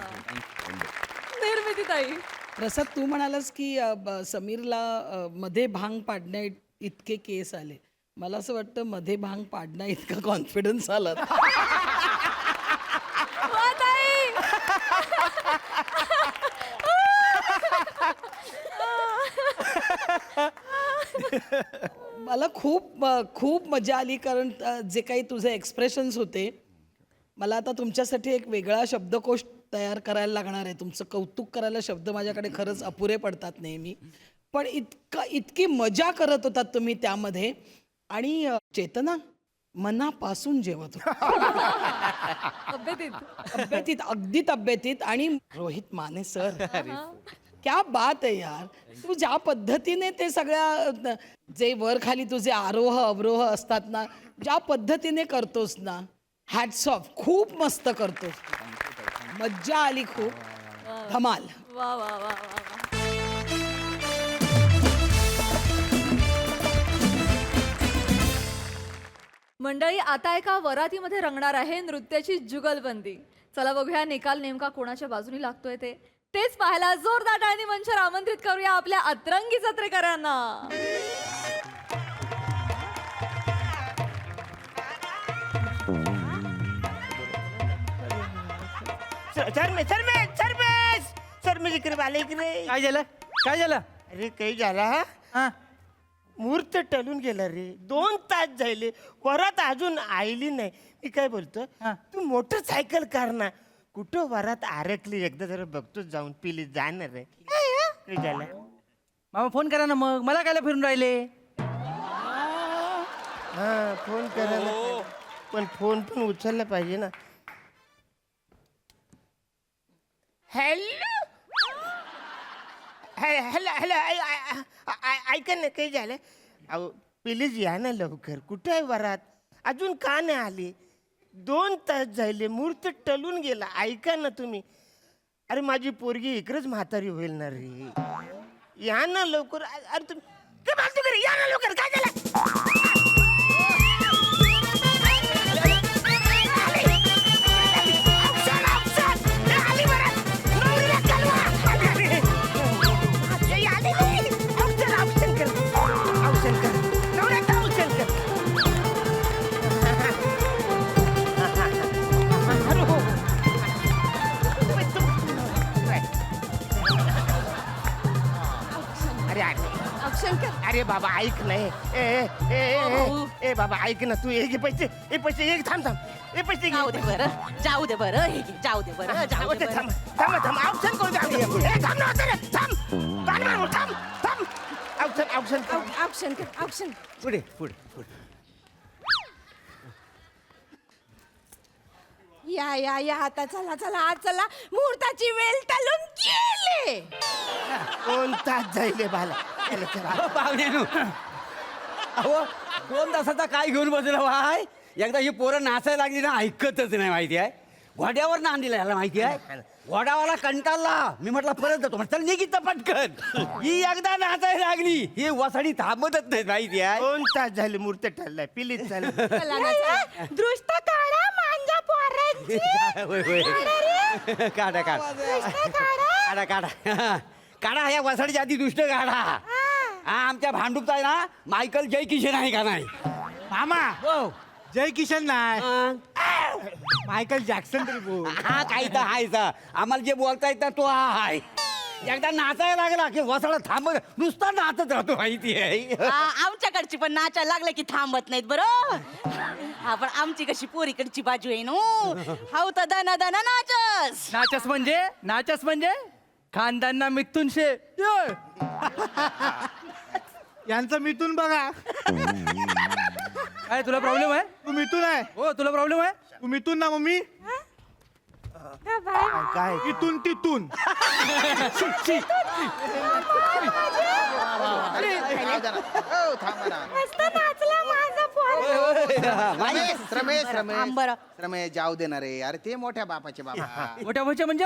निर्मिती ताई. प्रसाद तू म्हणालास की समीरला मध्ये भांग पाडण्या इतके केस आले. मला असं वाटतं मध्ये भांग पाडण्या इतका कॉन्फिडन्स आला. वा ताई. मला खूप मजा आली कारण जे काही तुझे एक्सप्रेशन्स होते. मला आता तुमच्यासाठी एक वेगळा शब्दकोश तयार करायला लागणार आहे. तुमचं कौतुक करायला शब्द माझ्याकडे खरंच अपुरे पडतात नेहमी. पण इतकी मजा करत होतात तुम्ही त्यामध्ये. आणि चेतना मनापासून जेवत तब्येतीत. तब्येतीत, अगदी तब्येतीत. आणि रोहित माने सर, क्या बात आहे यार. तू ज्या पद्धतीने ते सगळ्या जे वर खाली तुझे आरोह अवरोह असतात ना, ज्या पद्धतीने करतोस ना, हॅट्स ऑफ. खूप मस्त करतोस. मज्जा आली खूप. धमाल. वा वा वा वा वा. मंडळी, आता एका वरातीमध्ये रंगणार आहे नृत्याची जुगलबंदी. चला बघूया निकाल नेमका कोणाच्या बाजूने लागतोय ते. तेच पाहायला जोरदार टाळणी मंचावर आमंत्रित करूया आपल्या अतरंगी जत्रेकरांना. सर मी इकडे आले इकडे. काय झालं? काय झालं? अरे काही झाला हा. मुहूर्त टलून गेला रे. 2 तास झाले, वरात अजून आईली नाही. मी काय बोलतो, तू मोटरसायकल कार ना. कुठं वरात आरकली, एकदा जरा बघतो जाऊन. पिली जाणार रे. काही झालं? मामा फोन करा ना मग. मला काय फिरून राहिले? हा फोन करायला, पण फोन पण उचलला पाहिजे ना. हॅलो हॅलो हॅलो ऐका ना, काही झालं? अहो प्लीज या ना लवकर. कुठे आहे वरात? अजून का नाही आली? 2 तास झाले, मुहूर्त टलून गेला. ऐका ना तुम्ही. अरे माझी पोरगी इकडेच म्हातारी होईल ना रे. या ना लवकर. अरे तुम्ही ते फालतू घरी या ना लवकर. काय झालं? अरे बाबा ऐक नाही. ए बाबा ऐक ना. तू हे पैसे, हे पैसे, हे थांब थांब. हे पैसे जाऊ दे बरं, जाऊ दे बरं, हे घे, जाऊ दे बरं, जाऊ दे थांब बरं. थांब थांब. ऑप्शन करून जाऊ दे. ए थांब ना रे. थांब थांब थांब. ऑप्शन ऑप्शन ऑप्शन कर, ऑप्शन. पुढे पुढे पुढे. या आता चला चला आज चला. मुहूर्ताची वेळ टलून गेले. 2 तास झाले बाला. चला, चला. पाहुण्यानो, अहो 2 तासाचा काय घेऊन बसला वाय. एकदा ही पोरं नाचायला लागली ना, ऐकतच नाही. माहिती आहे, घोड्यावर नांदीला याला. माहिती आहे, घोडावाला कंटाळला. मी म्हटलं परत जातो. म्हटलं निघित पटकन. ही एकदा नाचायला लागली, ही वसाडी थांबतच नाही. माहिती आहे, 2 तास झाले मुहूर्त ठरलाय. प्लीज चला. चला ना, चला. दृष्ट काढा मांजा पोरांची. होय होय. काढा काढा काढा काढा काढा. या वसाडीच्या आधी दुष्ट काढा. हा आमच्या भांडूपचा आहे ना, मायकल जय किशन आहे का नाही? मामा हो. जय किशन नाही, हा. मायकल जॅक्सन तरी बोल. हा काही तर हायचा. आम्हाला जे बोलता येतं तो हा हाय. एकदा नाचायला लागला की वसाडा थांबत नुसता नाचत राहतो. माहिती आहे, आमच्याकडची पण नाचायला लागलं की थांबत नाहीत बरं. हा पण आमची कशी पोरीकडची बाजू आहे नो. हाऊ तर दना दना नाचस. नाचस म्हणजे खानदानना मिथून शे. यांचं मिथून बघा. काय तुला प्रॉब्लेम आहे? तू मिथून आहे. हो तुला प्रॉब्लेम आहे? तू मिथून ना मम्मी. काय इथून तिथून. मस्त नाचला माझा पोर. रमेश रमेश थांब बरं. रमेश जाऊ दे ना रे. अरे ते मोठ्या बापाचे बाबा. मोठ्या भाऊच्या म्हणजे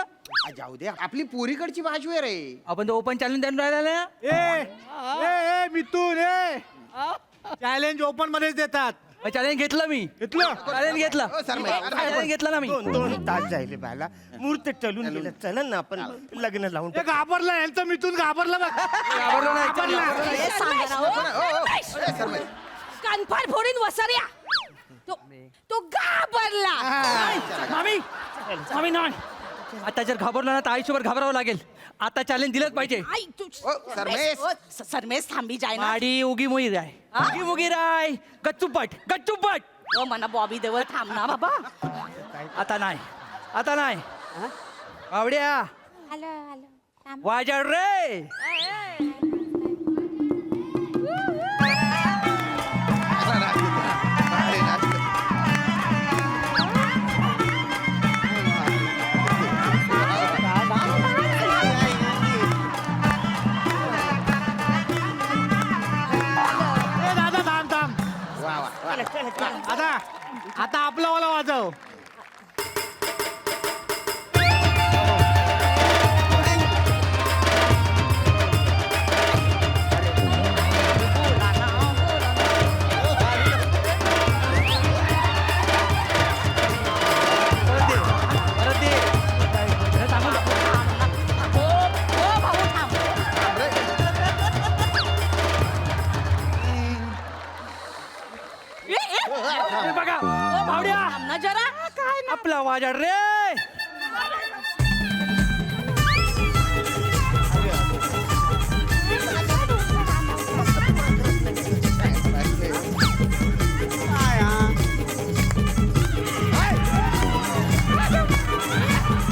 जाऊ दे, आपली पोरीकडची बाजू आहे रे. आपण ओपन चॅलेंज देऊन राहिला ना. ए मिथून ए चॅलेंज ओपन मध्येच देतात. चॅलेंज घेतलं मी. घेतलं चॅलेंज घेतलं. हो, सरमेश, अरे, चॅलेंज घेतलं ना मी. 2 तास जायले बाला मुहूर्त टलून गेलं. चला ना आपण लग्न लावून ए, घाबरला यांचं मिथून घाबरला बघ. घाबरलो नाही. हे सांगा ना, हो. ए, सरमेश. कानफाड फोडीन वसर्या तो घाबरला. मामी मामी नाही. आता जर घाबरलो ना तर आयुष्यभर घाबरावं लागेल. आता चॅलेंज दिलंच पाहिजे. आई तू ओ, सरमेश. सरमेश थांबी जाय ना. माडी उगी मुगी राय. उगी मुगी राय. गच्चूपट गच्चूपट. ओ मना बॉबी देवल थांब ना बाबा. आता नाही. आता नाही. आवड्या वाजड रे. अरे, नाच. ए, दादा थांब थांब. वा वा वा. आता आपला वाला वाजव. ओ भाऊ थांब. बघा आवड्या थांब ना जरा. काय ना. आपला वाजड रे.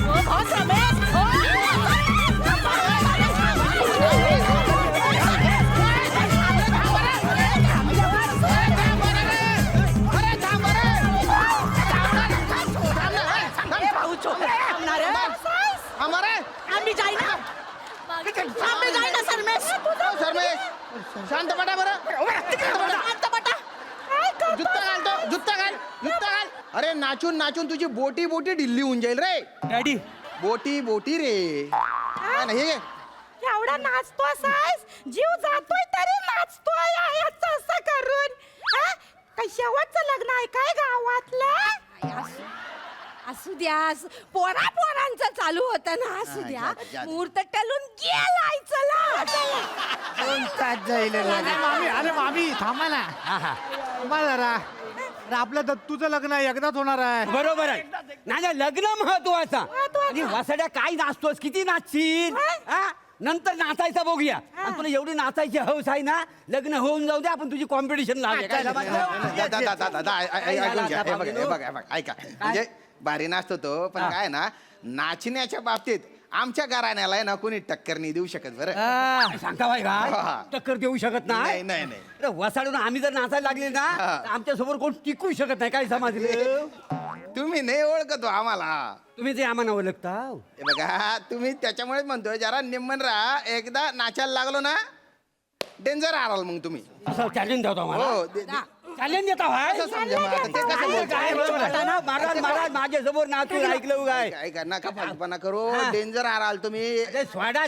ओ भाऊ रमेश. भाऊ छोकरा थांबणार आहे. हमारे आम्ही जाई ना. आम्ही जाई ना सरमेश. ओ, सरमेश शांत पडा बरं. शांत बटा. जुत्ता घालतो. जुत्ता घाल. अरे नाचून नाचून तुझी बोटी बोटी ढिल्ली होऊन जाईल रे. डॅडी बोटी बोटी रे. काय नाही हे. एवढा नाचतो असायस. जीव जातोय तरी नाचतोय याचं असं करून. काय शेवटचं लग्न आहे काय गावातलं. असू द्या. पोरांचं चालू होतं ना. असू द्या. मुहूर्त टलून गेलाय. चला 2 तास जायले अरे मामी थांबा ना. थांबा जरा. अरे, आपल्या दत्तूचं लग्न आहे, एकदाच होणार आहे. बरोबर आहे. नाही लग्न महत्वाचा. आणि वासड्या काय नाचतोस किती नाचशील. हा? नंतर नाचायचा बघूया. आणि तुला एवढी नाचायची हौस आहे ना. लग्न होऊन जाऊ दे आपण तुझी कॉम्पिटिशन लावूया. काय समजलं? दादा ऐकून घ्या. हे बघा ऐका. म्हणजे भारी नाचतो तो. पण काय ना नाचण्याच्या बाबतीत आमच्या घराण्याला ना कोणी टक्कर नाही देऊ शकत बरं. सांगता बाई हा. काय टक्कर देऊ शकत नाही नाही. नाही अरे वसाडून आम्ही जर नाचायला लागले ना तर आमच्या समोर कोण टिकू शकत नाही. काय समजलं. तुम्ही नाही ओळखतो आम्हाला. तुम्ही ते आम्हाला ओळखता. हे बघा तुम्ही त्याच्यामुळेच म्हणतोय जरा निम्मन राहा. एकदा नाचायला लागलो ना डेंजर आराल मग तुम्ही. असं चॅलेंज देतो आम्हाला. हो चॅलेंज देता कसं समजा मग आता ते कसं बोलता? महाराज माझ्या समोर नाचून ऐकलं काय. काय नका फालतूपणा करू. डेंजर आराल तुम्ही. अरे स्वाडा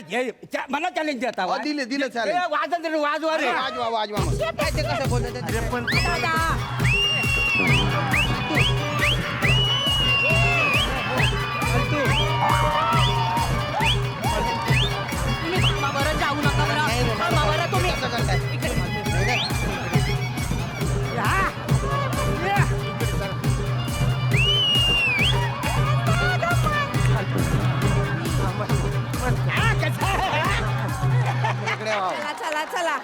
मला चॅलेंज देता हो, दिलं चालेल. वाजवा रे. वाजवा मग. काय ते कसं बोलतात? तुम्ही थांबा बरं. जाऊ नका बरं. थांबा बरं तुम्ही. कसं करताय? इकडे वाव. चला चला.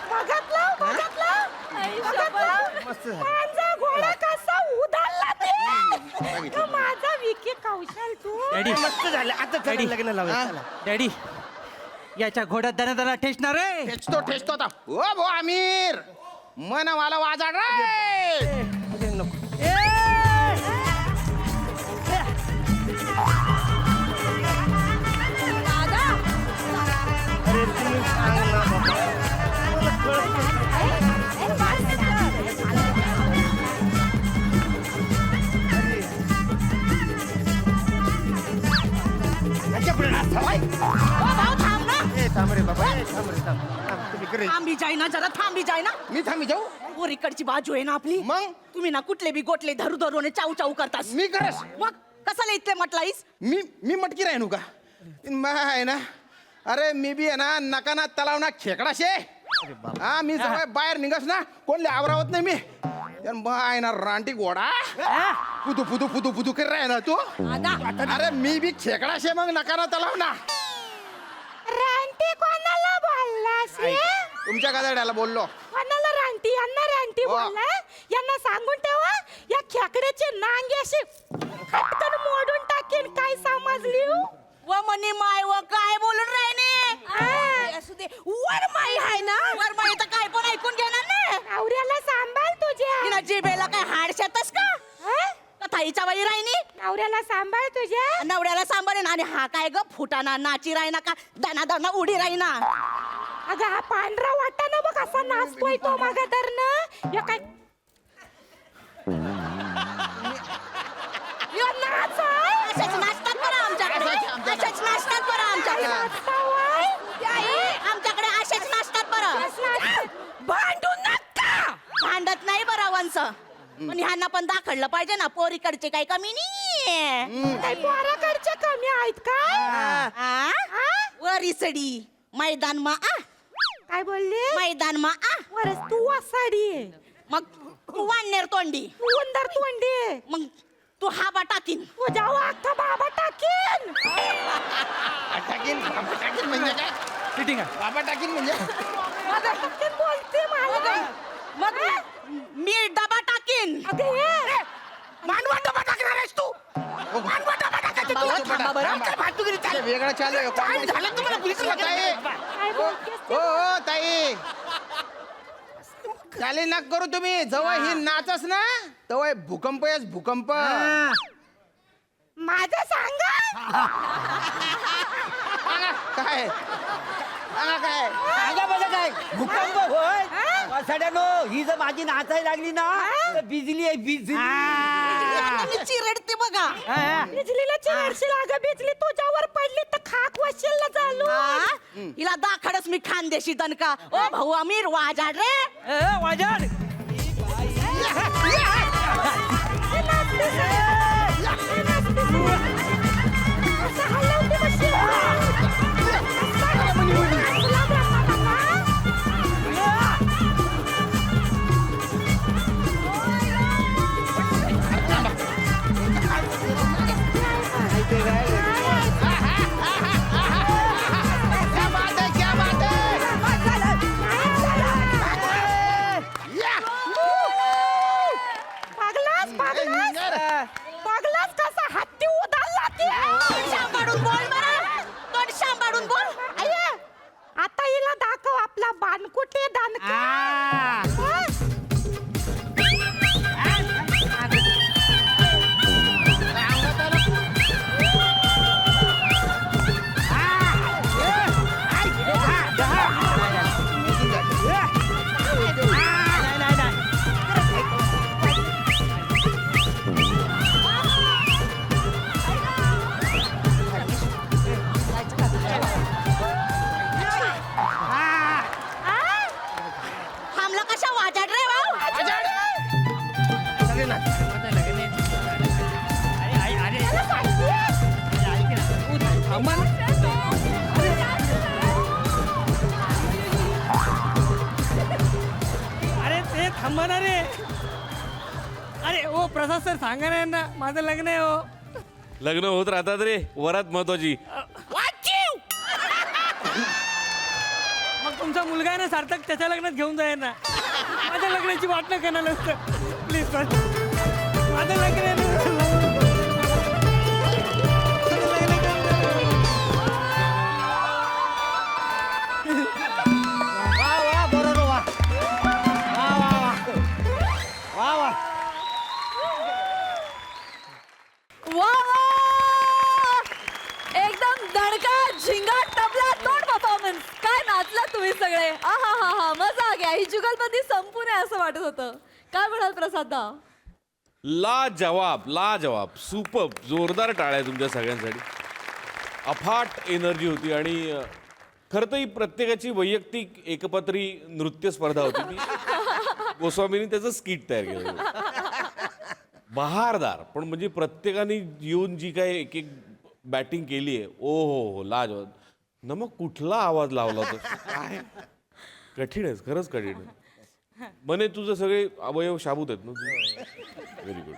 बघितलं. मस्त झालं. माझा घोडा कसा उधारला ते. तो माझा विकी कौशल तू. डॅडी मस्त झालं. आता चला लग्न लावूया. चला. डॅडी याच्या घोड्यात दना ठेचणार रे. ठेचतो आता. ओ भो आमिर मन मला वाजा रे. अरे तुम्ही सांग ना बाबा. मला कळत नाही. थांब रे बाबा थांब रे थांब तुम्ही इकडे थांबी जाय ना जरा थांबी जाय ना मी थांबी जाऊ वर इकडची बाजू आहे ना आपली मग? तुम्ही ना कुठले बी गोटले धरू धरू आणि चाऊ चाऊ करतास मी करस मग कसाला इथले म्हटलाईस मी मटकी राहीन का आहे ना अरे मी बी आहे ना नका ना तलाव ना खेकडा शे हा मी जवळ बाहेर निघस ना कोणले आवरावत नाही मी आहे ना रानटी घोडा पुदू पुदू पुदू पुदू कर राय ना तू अरे मी बी खेकडा शे मग नका ना तलाव ना रानटी कोणाला बोललास रे? तुमच्या गादाड्याला बोललो कोणाला रानटी यांना रानटी हो. बोललाय यांना सांगून ठेवा या खेकड्याचे नांगे असे खटकन मोडून टाकेन काय समजली व म्हणे माय व काय बोलून राहिले असू दे वर माई आहे ना वर माई तर काय पण ऐकून घेणार ना नवऱ्याला सांभाळ तुझ्या जिभेला काय हाडशातच का थाईच्या बाई राहिनी नवऱ्याला सांभाळ तुझ्या नवऱ्याला सांभाळेन आणि हा काय ग फुटाना नाची राहिना का दाना दाना उडी राहिना अगं हा पांढरा वाटा ना बघ असा नाचतोय तो मागा तर ना काय यो नाच आहे. असेच नाचतात बरं आमच्याकडे असेच नाचतात बरं आमच्याकडे आमच्याकडे असेच नाचतात बरं भांडू नका भांडत नाही बरं वंश पण ह्यांना पण दाखवलं पाहिजे ना पोरीकडचे काही कमी नाही पोराकडचे कमी आहेत का वरी सडी मैदान मा काय बोलले मैदान मा वरच तू वासाडी मग तू वाढणार तोंडी तू उंदर तोंडी मग तू हाबा टाकीन तुझ्या अख्खा बाबा टाकीन टाकीन म्हणजे काय फिटिंग आहे बाबा टाकीन म्हणजे बोलते मला मग मी डबा टाकीन मानवा डबा टाकणार आहेस तू मानवा डबा टाकायचं वेगळं चालू आहे झालं तुम्हाला पोलिसला हो ताई चाले ना करू तुम्ही जवळ ही नाचस ना तवय भूकंप येस भूकंप माझं सांगा काय काय सांगा बरं काय भूकंप होय वासाड्यानो ही जर माझी नाचायला लागली ना तर बिजली आहे बिजली चिरडते बघा बिजलीला चिरडशील अगं बिजली तुझ्यावर पडली तर खाक वशील ना चालू हिला दाखडच मी खानदेशी दणका ओ भाऊ अमीर वाजाड रे वाजड पगलाच कसा हत्ती उदारला ते सांभाळून बोल बरं तोंड सांभाळून बोल अय्या आता हिला दाखव आपला बानकुटे दानका थांबला कशा वाजाड रे भाऊ अरे ते थांबा ना रे अरे ओ प्रसाद सर सांगा ना यांना माझं लग्न आहे हो लग्न होत राहतात रे वरात महत्वाची मग तुमचा मुलगा आहे ना सार्थक त्याच्या लग्नात घेऊन जाय ना माझ्या लग्नाची वाट न करणार प्लीज माझं लग्न आहे ना. वा वा बरोबर वा वा वा वा वा वा एकदम दणका झिंगा टपला तोड परफॉर्मन्स काय नाचला तुम्ही सगळे आहा हा हा मजा आ गया ही जुगलबंदी संपून आहे असं वाटत होतं काय म्हणाल प्रसादा लाजवाब सुपर जोरदार टाळ्या तुमच्या सगळ्यांसाठी अफाट एनर्जी होती आणि खरं तर ही प्रत्येकाची वैयक्तिक एकपात्री नृत्य स्पर्धा होती ती गोस्वामींनी त्याचं स्किट तयार केलं. बहारदार, पण म्हणजे प्रत्येकाने येऊन जी काय एक एक बॅटिंग केली आहे, ओ हो लाजवाब. न मग कुठला आवाज लावला होता काय, कठीण आहे, खरंच कठीण आहे. मने तुझं सगळे अवयव शाबूत आहेत ना. Very good.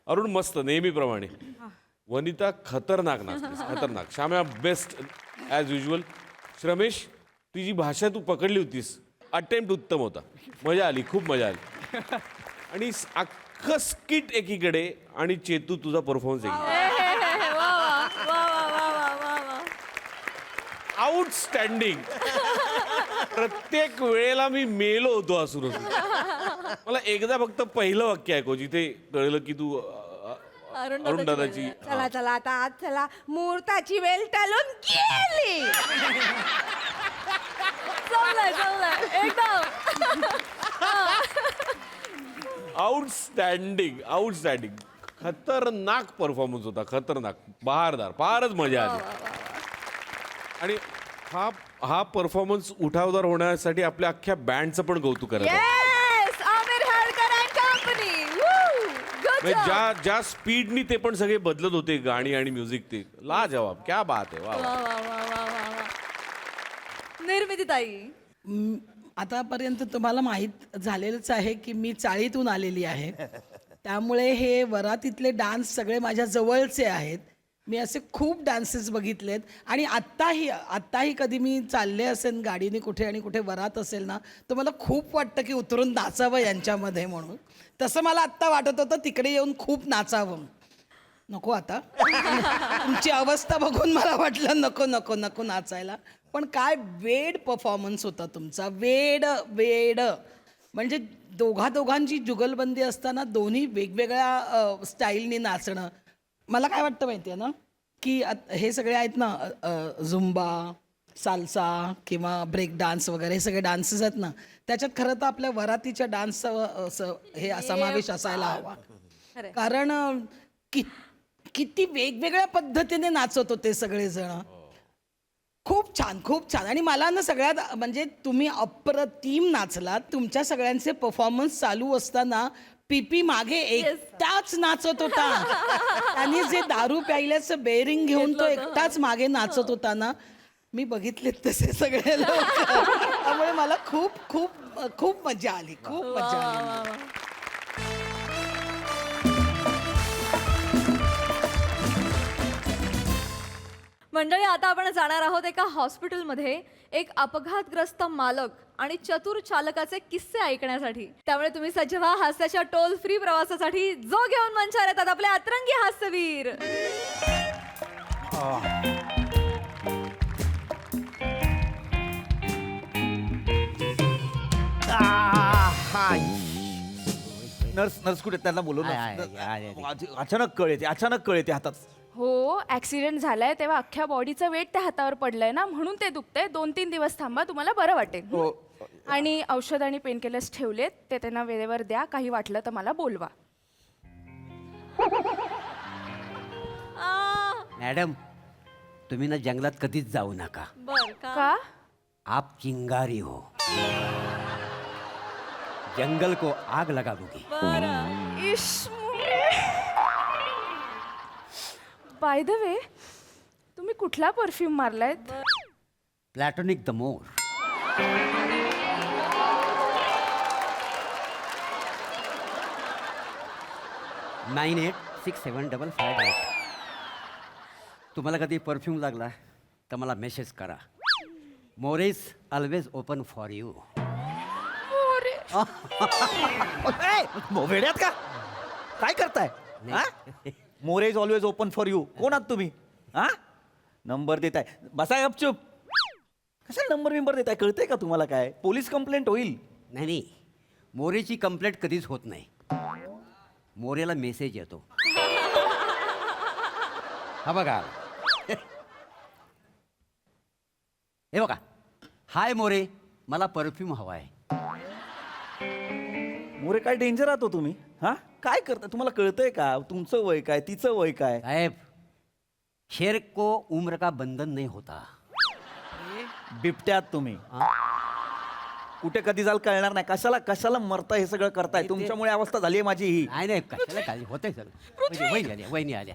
अरुण मस्त नेहमीप्रमाणे. वनिता खतरनाक नाचतेस, खतरनाक. श्याम्या बेस्ट ॲज युजल. श्रमेश, ती जी भाषा तू पकडली होतीस, अटेम्प्ट उत्तम होता, मजा आली, खूप मजा आली. आणि अख्खं स्किट एकीकडे आणि चेतू तुझा परफॉर्मन्स एकीकडे. आउटस्टँडिंग. प्रत्येक वेळेला मी मेलो होतो असून. मला एकदा फक्त पहिलं वाक्य ऐकव जिथे कळलं की तू अरुण दादाची. चला चला आता आज चला मुहूर्ताची वेळ टळून गेली. जमलंय एकदम. Outstanding, outstanding. खतरनाक परफॉर्मन्स होता, खतरनाक, बहारदार, फारच मजा आली. आणि हा परफॉर्मन्स उठावदार होण्यासाठी आपल्या अख्ख्या बँडचं पण कौतुक करायचं. Yes, Aamir Hadkar and company. Good म्हणजे जॉब. ज्या स्पीडनी ते पण सगळे बदलत होते गाणी आणि म्युझिक, ते लाजवाब, क्या बात आहे. वा वा. वा वा वा वा वा वा. निर्मिती ताई, आतापर्यंत तुम्हाला माहीत झालेलंच आहे की मी चाळीतून आलेली आहे. त्यामुळे हे वरातीतले डान्स सगळे माझ्या जवळचे आहेत. मी असे खूप डान्सेस बघितलेत आणि आत्ताही कधी मी चालले असेल गाडीने कुठे आणि कुठे वरात असेल ना, तर मला खूप वाटतं की उतरून नाचावं यांच्यामध्ये म्हणून. तसं मला आत्ता वाटत होतं तिकडे येऊन खूप नाचावं. नको आता. तुमची अवस्था बघून मला वाटलं नको नको नको नाचायला. पण काय वेड परफॉर्मन्स होता तुमचा, वेड वेड. म्हणजे दोघांची जुगलबंदी असताना दोन्ही वेगवेगळ्या स्टाईलनी नाचणं. मला काय वाटतं माहिती आहे ना, की हे सगळे आहेत ना, झुंबा, साल्सा किंवा ब्रेक डान्स वगैरे, हे सगळे डान्सेस आहेत ना, त्याच्यात खरं तर आपल्या वरातीच्या डान्सचा हे समावेश असायला हवा. कारण किती वेगवेगळ्या पद्धतीने नाचत होते सगळेजण. खूप छान, खूप छान. आणि मला ना सगळ्यात म्हणजे तुम्ही अप्रतिम नाचलात. तुमच्या सगळ्यांचे परफॉर्मन्स चालू असताना पीपी मागे एकटाच नाचत होता. आणि जे दारू प्यायल्याचं बेरिंग घेऊन तो एकटाच मागे नाचत होता ना, मी बघितले तसे सगळे लोक. त्यामुळे मला खूप खूप खूप मजा आली, खूप मजा आली. मंडळी, आता आपण जाणार आहोत एका हॉस्पिटलमध्ये एक अपघातग्रस्त मालक आणि चतुर चालकाचे किस्से ऐकण्यासाठी. त्यामुळे तुम्ही सज्ज व्हा हास्याच्या टोल फ्री प्रवासासाठी, जो घेऊन मंचावर येतात आपले अतरंगी हास्यवीर. नर्स कुठे, त्यांना बोलू. अचानक कळ येते हातात. हो, ऍक्सिडेंट झालाय तेव्हा अख्ख्या बॉडीचं वेट त्या हातावर पडलंय ना, म्हणून ते दुखतंय. 2-3 दिवस थांबा, तुम्हाला बरं वाटेल. आणि औषध आणि पेन किलर्स ठेवलेत, ते त्यांना वेळेवर द्या. काही वाटलं तर मला बोलवा. मॅडम, तुम्ही ना जंगलात कधीच जाऊ नका. बर का? आप चिंगारी हो, जंगल को आग लगा दूंगी. बाय द वे, तुम्ही कुठला परफ्यूम मारलायत? Platonic the more. नाईन 8675558. तुम्हाला कधी परफ्यूम लागला तर मला मेसेज करा. More is always open for you. वेड्यात का काय करताय? More is always open for you. कोण आहात तुम्ही? हा, नंबर देताय? बसा गपचूप. कशाला नंबर देताय? कळतंय का तुम्हाला? काय पोलीस कंप्लेंट होईल. नाही, मोरेची कंप्लेंट कधीच होत नाही. मोरेला मेसेज येतो. हा बघा, हे बघा. हाय मोरे, मला परफ्यूम हवाय. मोरे काय डेंजर आहात हो तुम्ही. हा, काय करताय? तुम्हाला कळतंय का? तुमचं वय काय, तिचं वय काय? साहेब, शेर को उम्र का बंधन नहीं होता. बिबट्यात तुम्ही कुठे कधी जाल कळणार नाही. कशाला कशाला मरता हे सगळं करताय. तुमच्यामुळे अवस्था झाली आहे माझी ही. नाही नाही कशाला काय होतंय सगळं. वहिनी आल्या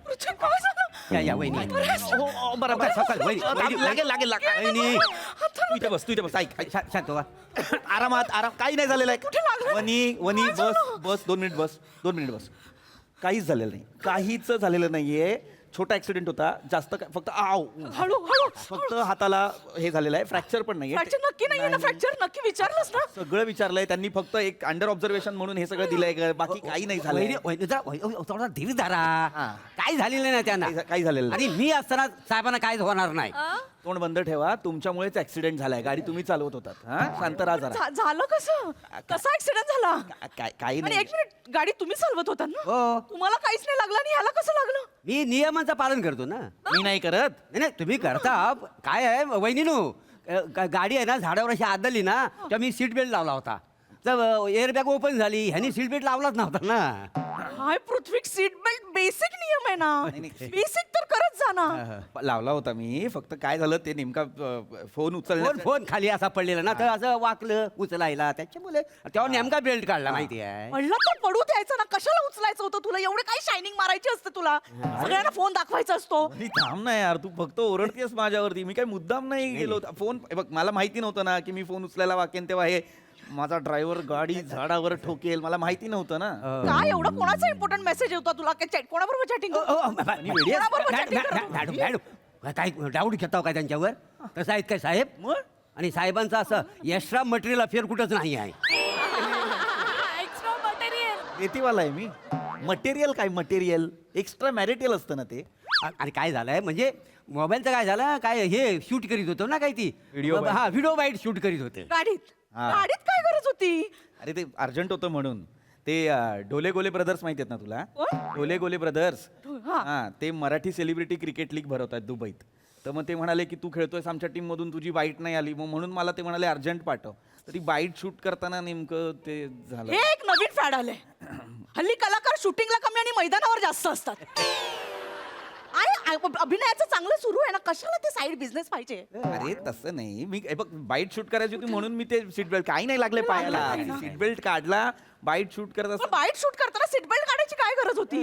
या वहिनी बरोबर सकाळ वहिनी लागेल लागेल वहिनी तू इथे बस, तू इथे बस. ऐक शांत व्हा. आरामात आराम. काही नाही झालेलं आहे. वनी बस 2 मिनिट बस. 2 मिनिट बस. काहीच झालेलं नाही. काहीच झालेलं नाहीये. छोटा ऍक्सिडेंट होता. जास्त काय फक्त फक्त हाताला हे झालेलं आहे. फ्रॅक्चर पण नाहीये. नक्की नाहीये ना फ्रॅक्चर? नक्की विचारलंस ना? सगळं विचारलंय त्यांनी. फक्त एक अंडर ऑब्झर्वेशन म्हणून हे सगळं दिलंय. बाकी काही नाही झालंय. थोडा धीर धरा. काय झालेलं नाही त्यांना. काही झालेलं नाही. आणि मी असताना साहेबांना काहीच होणार नाही. तोंड बंद ठेवा. तुमच्यामुळेच ऍक्सिडेंट झालाय. गाडी तुम्ही चालवत होतात. हा शांत राहा जरा. झालं कसं? कसा ऍक्सिडेंट झाला? काही आणि नाही. एक मिनिट, गाडी तुम्ही चालवत होता ना? हो तुम्हाला काहीच नाही लागलं आणि ह्याला कसं लागलं? मी नियमांचं पालन करतो ना. मी नाही करत. नाही नाही तुम्ही करता. काय आहे वहिनीनू गाडी आहे ना झाडावर अशी आदळली ना तेव्हा मी सीट बेल्ट लावला होता. तर एअरबॅग ओपन झाली. ह्यानी सीट बेल्ट लावलाच नव्हता ना. हाय पृथ्वी, सीट बेल्ट बेसिक नियम आहे ना. बेसिक तर करत जा ना. लावला होता मी. फक्त काय झालं ते नेमका फोन उचलला. फोन खाली असा पडलेला ना तर असं वाकलं उचलायला त्याच्यामुळे तेव्हा नेमका बेल्ट काढला माहिती आहे. पडलं तर पडू द्यायचं ना. कशाला उचलायचं होतं तुला? एवढे काय शायनिंग मारायची असते तुला? सगळ्यांना फोन दाखवायचा असतो. थांब ना यार. तू फक्त ओरडतेस माझ्यावरती. मी काय मुद्दाम नाही गेलो. फोन बघ, मला माहिती नव्हतं ना की मी फोन उचलायला वाकेन तेव्हा हे माझा ड्रायव्हर गाडी झाडावर ठोकेल. मला माहिती नव्हतं ना. काय एवढं कोणाचा इम्पॉर्टंट मेसेज होता तुला? काय कोणाबरोबर चॅटिंग? मॅडम काय डाऊट घेता काय त्यांच्यावर? तसं आहेत काय साहेब? मग आणि साहेबांचं असं एक्स्ट्रा मटेरियल अफेअर कुठंच नाही आहे. Extra material. रेतीवाला आहे मी. मटेरियल काय मटेरियल? एक्स्ट्रा मॅरिटियल असतं ना ते. आणि काय झालंय म्हणजे मोबाईलचं काय झालं काय हे शूट करीत होतो ना काय ती Video हा व्हिडिओ बाईट शूट करीत होते. गाडीत हा. गाडीत काय गरज होती? अरे ते अर्जंट होतं म्हणून. ते ढोले गोले ब्रदर्स माहिती आहेत ना तुला? ढोले गोले ब्रदर्स. हा ते मराठी सेलिब्रिटी क्रिकेट लीग भरवतात दुबईत. तर मग ते म्हणाले की तू खेळतोयस आमच्या टीम मधून, तुझी बाईट नाही आली. मग म्हणून मला ते म्हणाले अर्जंट पाठव. तर ती बाईट शूट करताना नेमकं ते झालं. हे एक नवीन फॅड आलंय. हल्ली कलाकार शूटिंगला कमी आणि मैदानावर जास्त असतात. आणि अभिनयाचं चांगलं सुरू आहे ना, कशाला ते साईड बिझनेस पाहिजे? अरे तसं नाही. मी बघ बाईट शूट करायची होती म्हणून मी ते सीट बेल्ट काही नाही लागले पायाला. सीट बेल्ट काढला. बाईट शूट करत असताना. बाईट शूट करताना सीट बेल्ट काढायची काय गरज होती?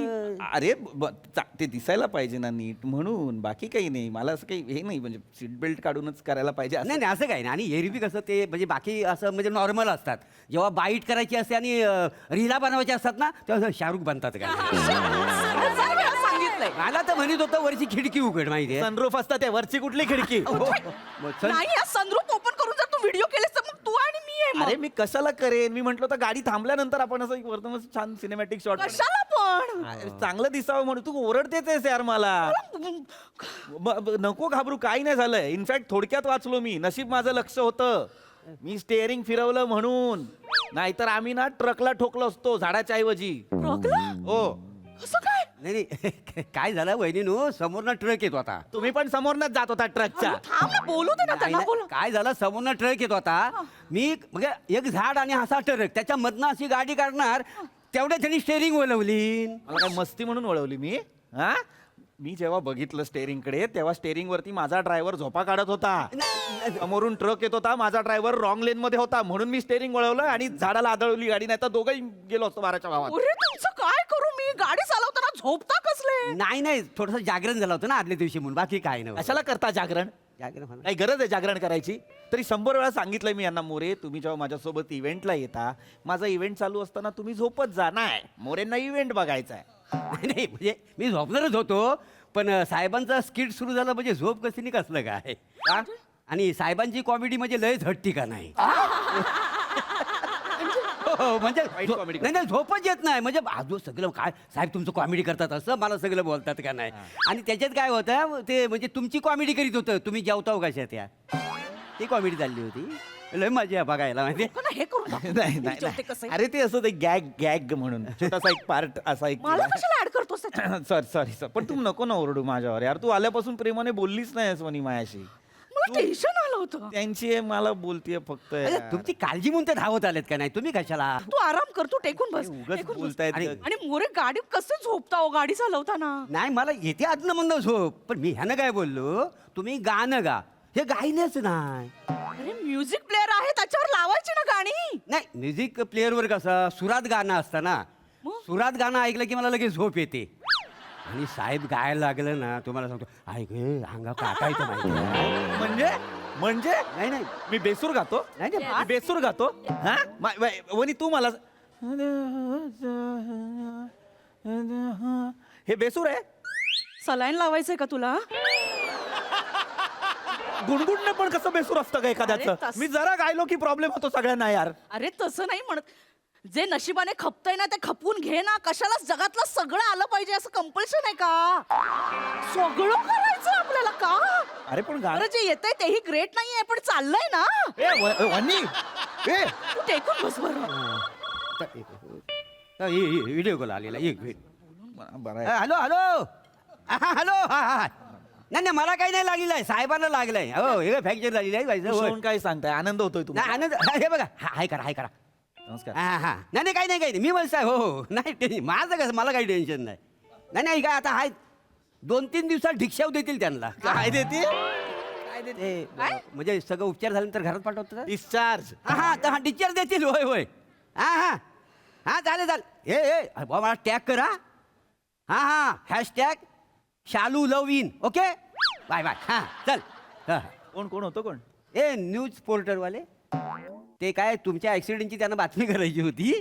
अरे ते दिसायला पाहिजे ना नीट म्हणून. बाकी काही नाही. मला असं काही हे नाही म्हणजे सीट बेल्ट काढूनच करायला पाहिजे असं. नाही नाही असं काही नाही. आणि एरवी कसं ते म्हणजे बाकी असं म्हणजे नॉर्मल असतात. जेव्हा बाईट करायची असते आणि रीला बनवायच्या असतात ना तेव्हा शाहरुख बनतात काय. सांगितलंय मला तर म्हणत होतं वरची खिडकी उघड माहिती आहे. सनरूफ असतात त्या वरची कुठली खिडकी? नाही. सनरूफ ओपन करून जर तू व्हिडिओ केलेस तर मग तू आणि मी आहे. अरे मी कशाला करेन? मी म्हंटल तर गाडी थांबल्यानंतर आपण असं वरतून छान सिनेमॅटिक शॉट. कशाला पण? चांगलं दिसावं म्हणून. तू ओरडतेच यार मला. नको घाबरू. काही नाही झालंय. इनफॅक्ट थोडक्यात वाचलो मी. नशीब माझं लक्ष होतं. मी स्टेअरिंग फिरवलं म्हणून. नाहीतर आम्ही ना ट्रकला ठोकलो असतो झाडाच्या ऐवजी. हो. कसं काय? नाही नाही काय झालं वहिनीनू समोरनं ट्रक येत होता. तुम्ही पण समोरनच जात होता ट्रकच्या. थांब ना, बोलू दे ना त्यांना. बोल. काय झालं समोरनं ट्रक येत होता. मी म्हणजे एक झाड आणि असा ट्रक त्याच्या मधनं अशी गाडी काढणार तेवढ्या त्यांनी स्टेअरिंग वळवली. मला काय मस्ती म्हणून वळवली मी? हा मी जेव्हा बघितलं स्टेअरिंग कडे तेव्हा स्टेअरिंग वरती माझा ड्रायव्हर झोपा काढत होता. समोरून ट्रक येत होता. माझा ड्रायव्हर रॉंग लेन मध्ये होता म्हणून मी स्टेअरिंग वळवलं आणि झाडाला आदळवली गाडी. नाही तर दोघंही गेलो असतो 12च्या भावात. अरे तुमचं काय करू मी? गाडी चालवताना झोपता कसले? नाही नाही थोडंसं जागरण झालं होतं ना आदल्या दिवशी म्हणून बाकी काय नाही. कशाला करता जागरण? जागरण काही गरज आहे जागरण करायची? तरी 100 वेळा सांगितलंय मी यांना. मोरे तुम्ही जेव्हा माझ्यासोबत इव्हेंटला येता माझा इव्हेंट चालू असताना तुम्ही झोपत जा. नाही मोरेंना इव्हेंट बघायचा आहे. नाही म्हणजे मी झोपणारच होतो पण साहेबांचा स्किट सुरू झाला म्हणजे झोप कसं नाही कसलं काय. आणि साहेबांची कॉमेडी म्हणजे लयच हट्टी का नाही. म्हणजे नाही नाही झोपच येत नाही. म्हणजे आजू सगळं काय साहेब तुमचं कॉमेडी करतात असं मला सगळं बोलतात का नाही. आणि त्याच्यात काय होतं ते म्हणजे तुमची कॉमेडी करीत होतं. तुम्ही जेवता कशा त्या ती कॉमेडी चालली होती. लय मजा बघायला माहिती. हे करू नाही नाही. अरे ते असं ते गॅग म्हणून छोटासा एक पार्ट असा एक. मला कशाला ऍड करतोस? सॉरी पण तू नको ना ओरडू माझ्यावर यार. तू आल्यापासून प्रेमाने बोललीच नाहीस वनी मायाशी. मला टेन्शन आलं होतं. त्यांची आहे मला बोलतीये फक्त यार. तुमची काळजी म्हणून ते धावत आलेत का नाही तुम्ही कशाला. तू आराम कर. तू टेकून बस. उगाच टेकून बस. बोलतायत. आणि मोरे गाडी कसं झोपता हो गाडी चालवताना? नाही मला येते आदनं मंद झोप पण मी ह्यानं काय बोललो तुम्ही गाणं गा हे गायनेच नाही. अरे म्युझिक प्लेअर आहे त्याच्यावर लावायची ना गाणी. नाही म्युझिक प्लेअरवर कसं सुरात गाणं असतं ना, सुरात गाणं ऐकलं की मला लगेच झोप येते. आणि साहेब गायला लागलं ना, तुम्हाला सांगतो ऐक अंगा काटायचं माहिती म्हणजे म्हणजे नाही नाही मी बेसूर गातो नाही नाही. मी बेसूर गातो हा वनी तू मला हे बेसूर आहे. सलाईन लावायचंय का तुला? गुणगुणणं पण कसं बेसूर असतं का अरे एखाद्याचं? तस- मी जरा गायलो की प्रॉब्लेम होतो सगळ्यांना यार. अरे तसं नाही म्हणत. जे नशिबाने खपतंय ना ते खपून घे ना. कशाला जगातलं सगळं आलं पाहिजे असं कंपल्शन आहे का? सगळं करायचं आपल्याला का? अरे पण गाणं अरे जे येतंय तेही ग्रेट नाहीये पण चाललंय ना. वनी तू टेकून बस बरं. व्हिडिओ कॉल आलेला एक मिनिट. बरं हॅलो हॅलो हॅलो हा हा नाही नाही मला काही नाही लागलेलं आहे, साहेबांना लागलंय. हो हे फ्रॅक्चर झालेलं आहे व्हायचं, होय. काय सांगताय? आनंद होतोय नाही तुम्हाला? आनंद हे बघा हाय करा हाय करा. नमस्कार. हा हा नाही नाही काही नाही काही नाही मी बोलताय. हो हो नाही माझं कसं मला काही टेन्शन नाही. नाही नाही काय आता हाय 2-3 दिवसात भिक्षाव देतील त्यांना. काय देते? ते म्हणजे सगळं उपचार झाल्यानंतर घरात पाठवतात. डिस्चार्ज. हा हा तर हा डिस्चार्ज देतील. होय होय हा हा हा चालेल चालेल. ए बाबा मला टॅग करा. हा हा hashtag Shalu love in. Okay bye bye. हा चल. हा कोण कोण होतं कोण? ए न्यूज पोर्टरवाले ते काय तुमच्या ॲक्सिडेंटची त्यांना बातमी करायची होती,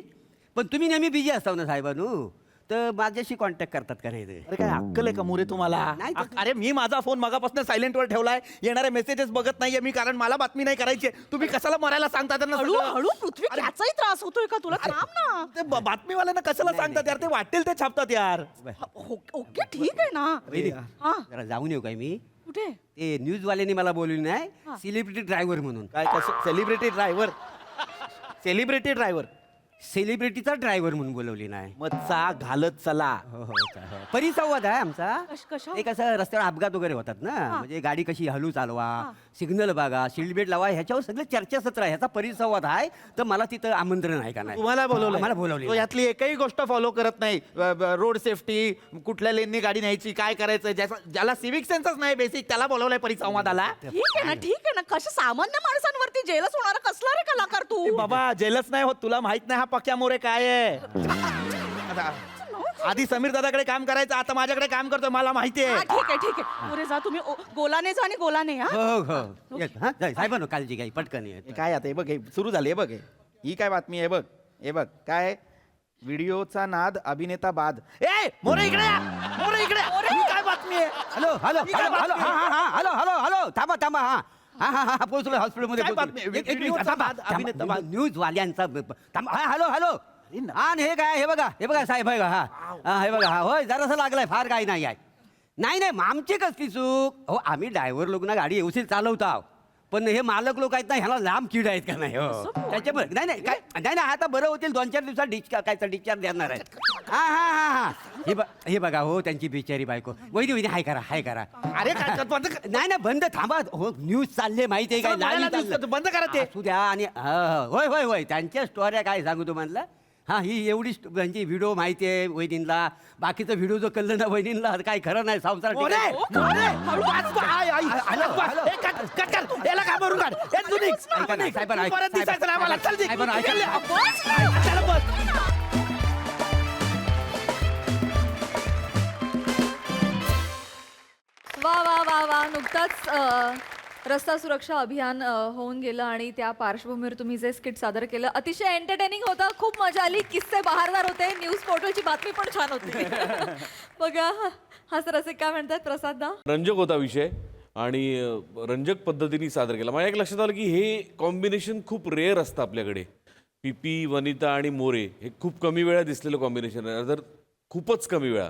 पण तुम्ही नेहमी बिझी असता ना साहेबांनो, तर माझ्याशी कॉन्टॅक्ट करतात का नाही ते? अरे काय अक्कल आहे का मुरे तुम्हाला? नाही तर- अरे मी माझा फोन मगापासून सायलेंटवर ठेवलाय. येणारे मेसेजेस बघत नाहीये मी, कारण मला बातमी नाही करायची. तुम्ही कशाला मरायला सांगता त्यांना हळू सगळं? हळू पृथ्वी त्याचाही त्रास होतोय का तुला? थांब ना. ते बातमीवाल्यांना कशाला सांगतात यार? ते वाटेल ते छापतात यार. ओके ठीक आहे ना. हा जरा जाऊन येऊ काय मी? कुठे? ते न्यूजवाल्यांनी मला बोलवलं नाही, सेलिब्रिटी ड्रायव्हर म्हणून. काय कसं? Celebrity driver? सेलिब्रिटी ड्रायव्हर सेलिब्रिटीचा ड्रायव्हर म्हणून बोलवली नाही. मग चा घालत चला. हो हो परिसंवाद आहे आमचा. कशा? एक असं रस्त्यावर अपघात वगैरे होतात ना, म्हणजे गाडी कशी हलू चालवा, सिग्नल बघा, सीट बेल्ट लावा, ह्याच्यावर सगळं चर्चासत्र आहे. ह्याचा परिसंवाद आहे. तर मला तिथं आमंत्रण आहे का नाही? तुम्हाला बोलवलं? मला बोलवलं. तो यातली एकही गोष्ट फॉलो करत नाही. रोड सेफ्टी, कुठल्या लेननी गाडी न्यायची, काय करायचं, ज्याला सिव्हिक सेन्सच नाही बेसिक, त्याला बोलवलंय परिसंवादाला. ठीक आहे ना ठीक आहे ना. कसं सामान्य माणसांवरती जेलच होणारा कसला रे कलाकार तू? ए बाबा जेलच नाही होत. तुला माहित नाही हा पक्या मोरे काय आहे? आता आधी समीर दादाकडे काम करायचं, आता माझ्याकडे काम करतोय. मला माहिती हा, आहे. ठीक आहे ठीक आहे. पुरे जा तुम्ही. गोलाने जा आणि गोलाने हा. हो हो येस, हा साहेबांनो काळजी घ्या पटकन येत. हे काय आता? हे बघ, हे सुरू झाले. हे बघ, ही काय बातमी आहे? बघ हे बघ काय, व्हिडिओचा नाद अभिनेता बाद. ए मोरे इकडे या. मोरे इकडे. ही काय बातमी आहे? हॅलो हॅलो ही काय हॅलो हॅलो बातमी हा आहे? हा हा हॅलो हॅलो हॅलो थांबा थांबा. हा हा हा हा पोहोचलो हॉस्पिटलमध्ये. काय बातमी? व्हिडिओचा नाद अभिनेता बाद. न्यूजवाल्यांचा थांबा. हा हॅलो हॅलो. आणि हे काय, हे बघा साहेब, हे बघा हा हे बघा. हा होय जरासं लागलाय, फार काही नाही आहे. नाही नाही आमची कसली चूक हो, आम्ही ड्रायव्हर लोक ना गाडी व्यवस्थित चालवतो, पण हे मालक लोक आहेत ना, ह्याला लांब कीड आहेत का नाही? हो त्याच्यामुळे नाही नाही काय नाही नाही आता बरं होतील. 2-4 दिवसात डिस्चार्ज देणार आहेत. हा हा हा हा हे बघा हो, त्यांची बिचारी बायको. वहिनी हाय करा हाय करा. अरे काय बंद कर. नाही नाही बंद थांबा. हो न्यूज चालले माहिती आहे काय? चला, लाईव्ह मला चाललंय. बंद करा ते. असू द्या. आणि होय होय होय त्यांच्या स्टोऱ्या काय सांगू तुम्हाला. हा ही एवढी त्यांची व्हिडिओ माहिती आहे वहिनींना. बाकीचं व्हिडिओ जो कळलं ना वहिनींना, काय खरं नाही संसार मोरे, टिकायचं. मोरे, वाचतो. आई, आई. Hello, hello. ए, कट कर. याला का भरून काढ. ए, तू निघ. ऐका ना, साहेबांना, तू परत दिसायचं नाही मला. चल, निघ. साहेबांना, ऐका ना. चला, बस. वा वा वा वा नुकताच रस्ता सुरक्षा अभियान होऊन गेलं आणि त्या पार्श्वभूमीवर तुम्ही जे स्किट सादर केलं अतिशय एंटरटेनिंग होतं. खूप मजा आली. किस्से बहारदार होते. न्यूज पोर्टलची बातमी पण छान होती. बघा हा सर असे काय म्हणतात प्रसाददा? रंजक होता विषय आणि रंजक पद्धतीने सादर केला. माझ्या एक लक्षात आलं की हे कॉम्बिनेशन खूप रेअर असतं आपल्याकडे. पीपी, वनिता आणि मोरे हे खूप कमी वेळा दिसलेलं कॉम्बिनेशन आहे, तर खूपच कमी वेळा.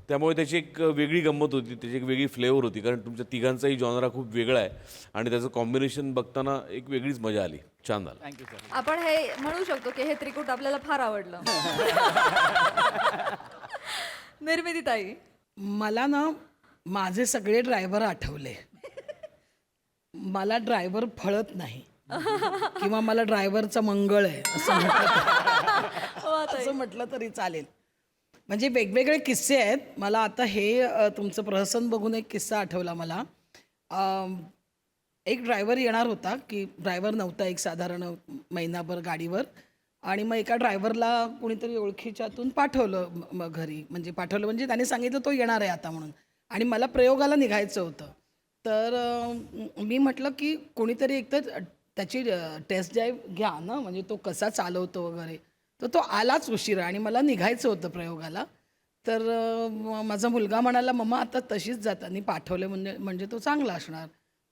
त्यामुळे त्याची एक वेगळी गंमत होती, त्याची एक वेगळी फ्लेवर होती, कारण तुमच्या तिघांचाही जॉनरा खूप वेगळा आहे आणि त्याचं कॉम्बिनेशन बघताना एक वेगळीच मजा आली. छान झालं. Thank you sir. आपण हे म्हणू शकतो की हे त्रिकूट आपल्याला फार आवडलं. निर्मिती ताई, मला ना माझे सगळे ड्रायव्हर आठवले. मला ड्रायव्हर फळत नाही किंवा मला ड्रायव्हरचं मंगळ आहे असं म्हटलं तरी चालेल. म्हणजे वेगवेगळे किस्से आहेत. मला आता हे तुमचं प्रहसन बघून एक किस्सा आठवला मला. एक ड्रायव्हर येणार होता की ड्रायव्हर नव्हता एक साधारण महिनाभर गाडीवर आणि मग एका ड्रायव्हरला कोणीतरी ओळखीच्यातून पाठवलं घरी म्हणजे पाठवलं म्हणजे त्याने सांगितलं तो येणार आहे आता म्हणून आणि मला प्रयोगाला निघायचं होतं. तर मी म्हटलं की कोणीतरी एकतर त्याची टेस्ट ड्राईव्ह घ्या ना म्हणजे तो कसा चालवतो वगैरे. तर तो आलाच उशिरा आणि मला निघायचं होतं प्रयोगाला. तर माझा मुलगा म्हणाला मम्मा आता तशीच जाताना पाठवलं म्हणजे तो चांगला असणार,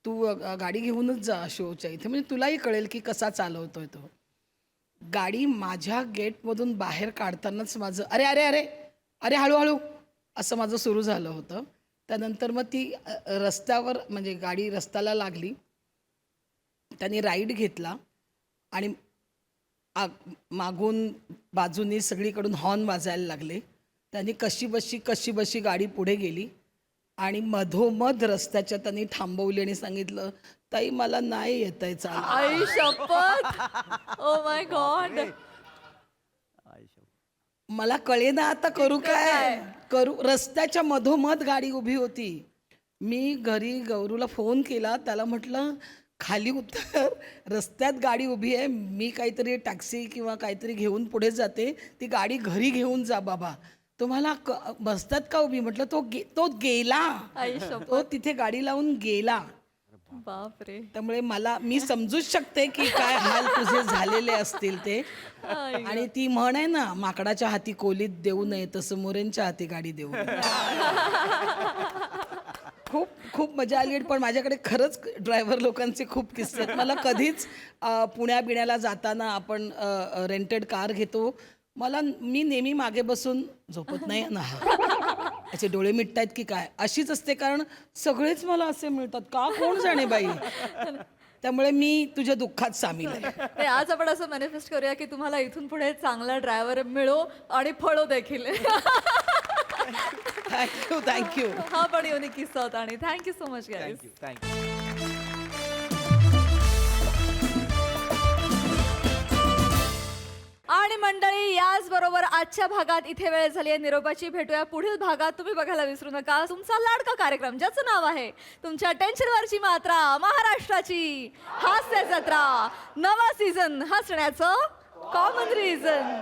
तू गाडी घेऊनच जा शोच्या इथे म्हणजे तुलाही कळेल की कसा चालवतोय तो. गाडी माझ्या गेटमधून बाहेर काढतानाच माझं अरे अरे अरे अरे हळूहळू असं माझं सुरू झालं होतं. त्यानंतर मग ती रस्त्यावर म्हणजे गाडी रस्त्याला लागली, त्यांनी राईड घेतला आणि मागून बाजूनी सगळीकडून हॉर्न वाजायला लागले. त्यांनी कशी बशी गाडी पुढे गेली आणि मधोमध रस्त्याच्या त्यांनी थांबवली आणि सांगितलं ताई मला नाही येत आहे चाल. आई शपथ. Oh my God. मला कळेना आता करू काय करू. रस्त्याच्या मधोमध गाडी उभी होती. मी घरी गौरूला फोन केला, त्याला म्हटलं खाली उतर, रस्त्यात गाडी उभी आहे, मी काहीतरी टॅक्सी किंवा काहीतरी घेऊन पुढे जाते, ती गाडी घरी घेऊन जा बाबा. तुम्हाला बसतात का उभी. म्हटलं तो गेला, आई शपथ. तो तिथे गाडी लावून गेला. बापरे. त्यामुळे मी समजूच शकते की काय हाल तुझे झालेले असतील ते. आणि ती म्हण आहे ना माकडाच्या हाती कोलीत देऊ नये तसं मोरेंच्या हाती गाडी देऊ नये. खूप खूप मजा आली. पण माझ्याकडे खरंच ड्रायव्हर लोकांचे खूप किस्से आहेत. मला कधीच पुण्या बिण्याला जाताना आपण रेंटेड कार घेतो, मी नेहमी मागे बसून झोपत नाही ना याचे डोळे मिटतायत की काय अशीच असते, कारण सगळेच मला असे मिळतात का कोण जाणे बाई. त्यामुळे मी तुझ्या दुःखात सामील आहे. ते आज आपण असं मॅनिफेस्ट करूया की तुम्हाला इथून पुढे चांगला ड्रायव्हर मिळो आणि फळो देखील. थँक्यू. हा पण युनिक किस्सा होता आणि थँक्यू सो मच गाईज. आणि मंडळी याच बरोबर आजच्या भागात इथे वेळ झाली आहे निरोपाची. भेटूया पुढील भागात. तुम्ही बघायला विसरू नका तुमचा लाडका कार्यक्रम ज्याचं नाव आहे तुमच्या टेन्शनवरची मात्रा, महाराष्ट्राची हास्य जत्रा, नवा सीझन हसण्याचं कॉमन रिझन.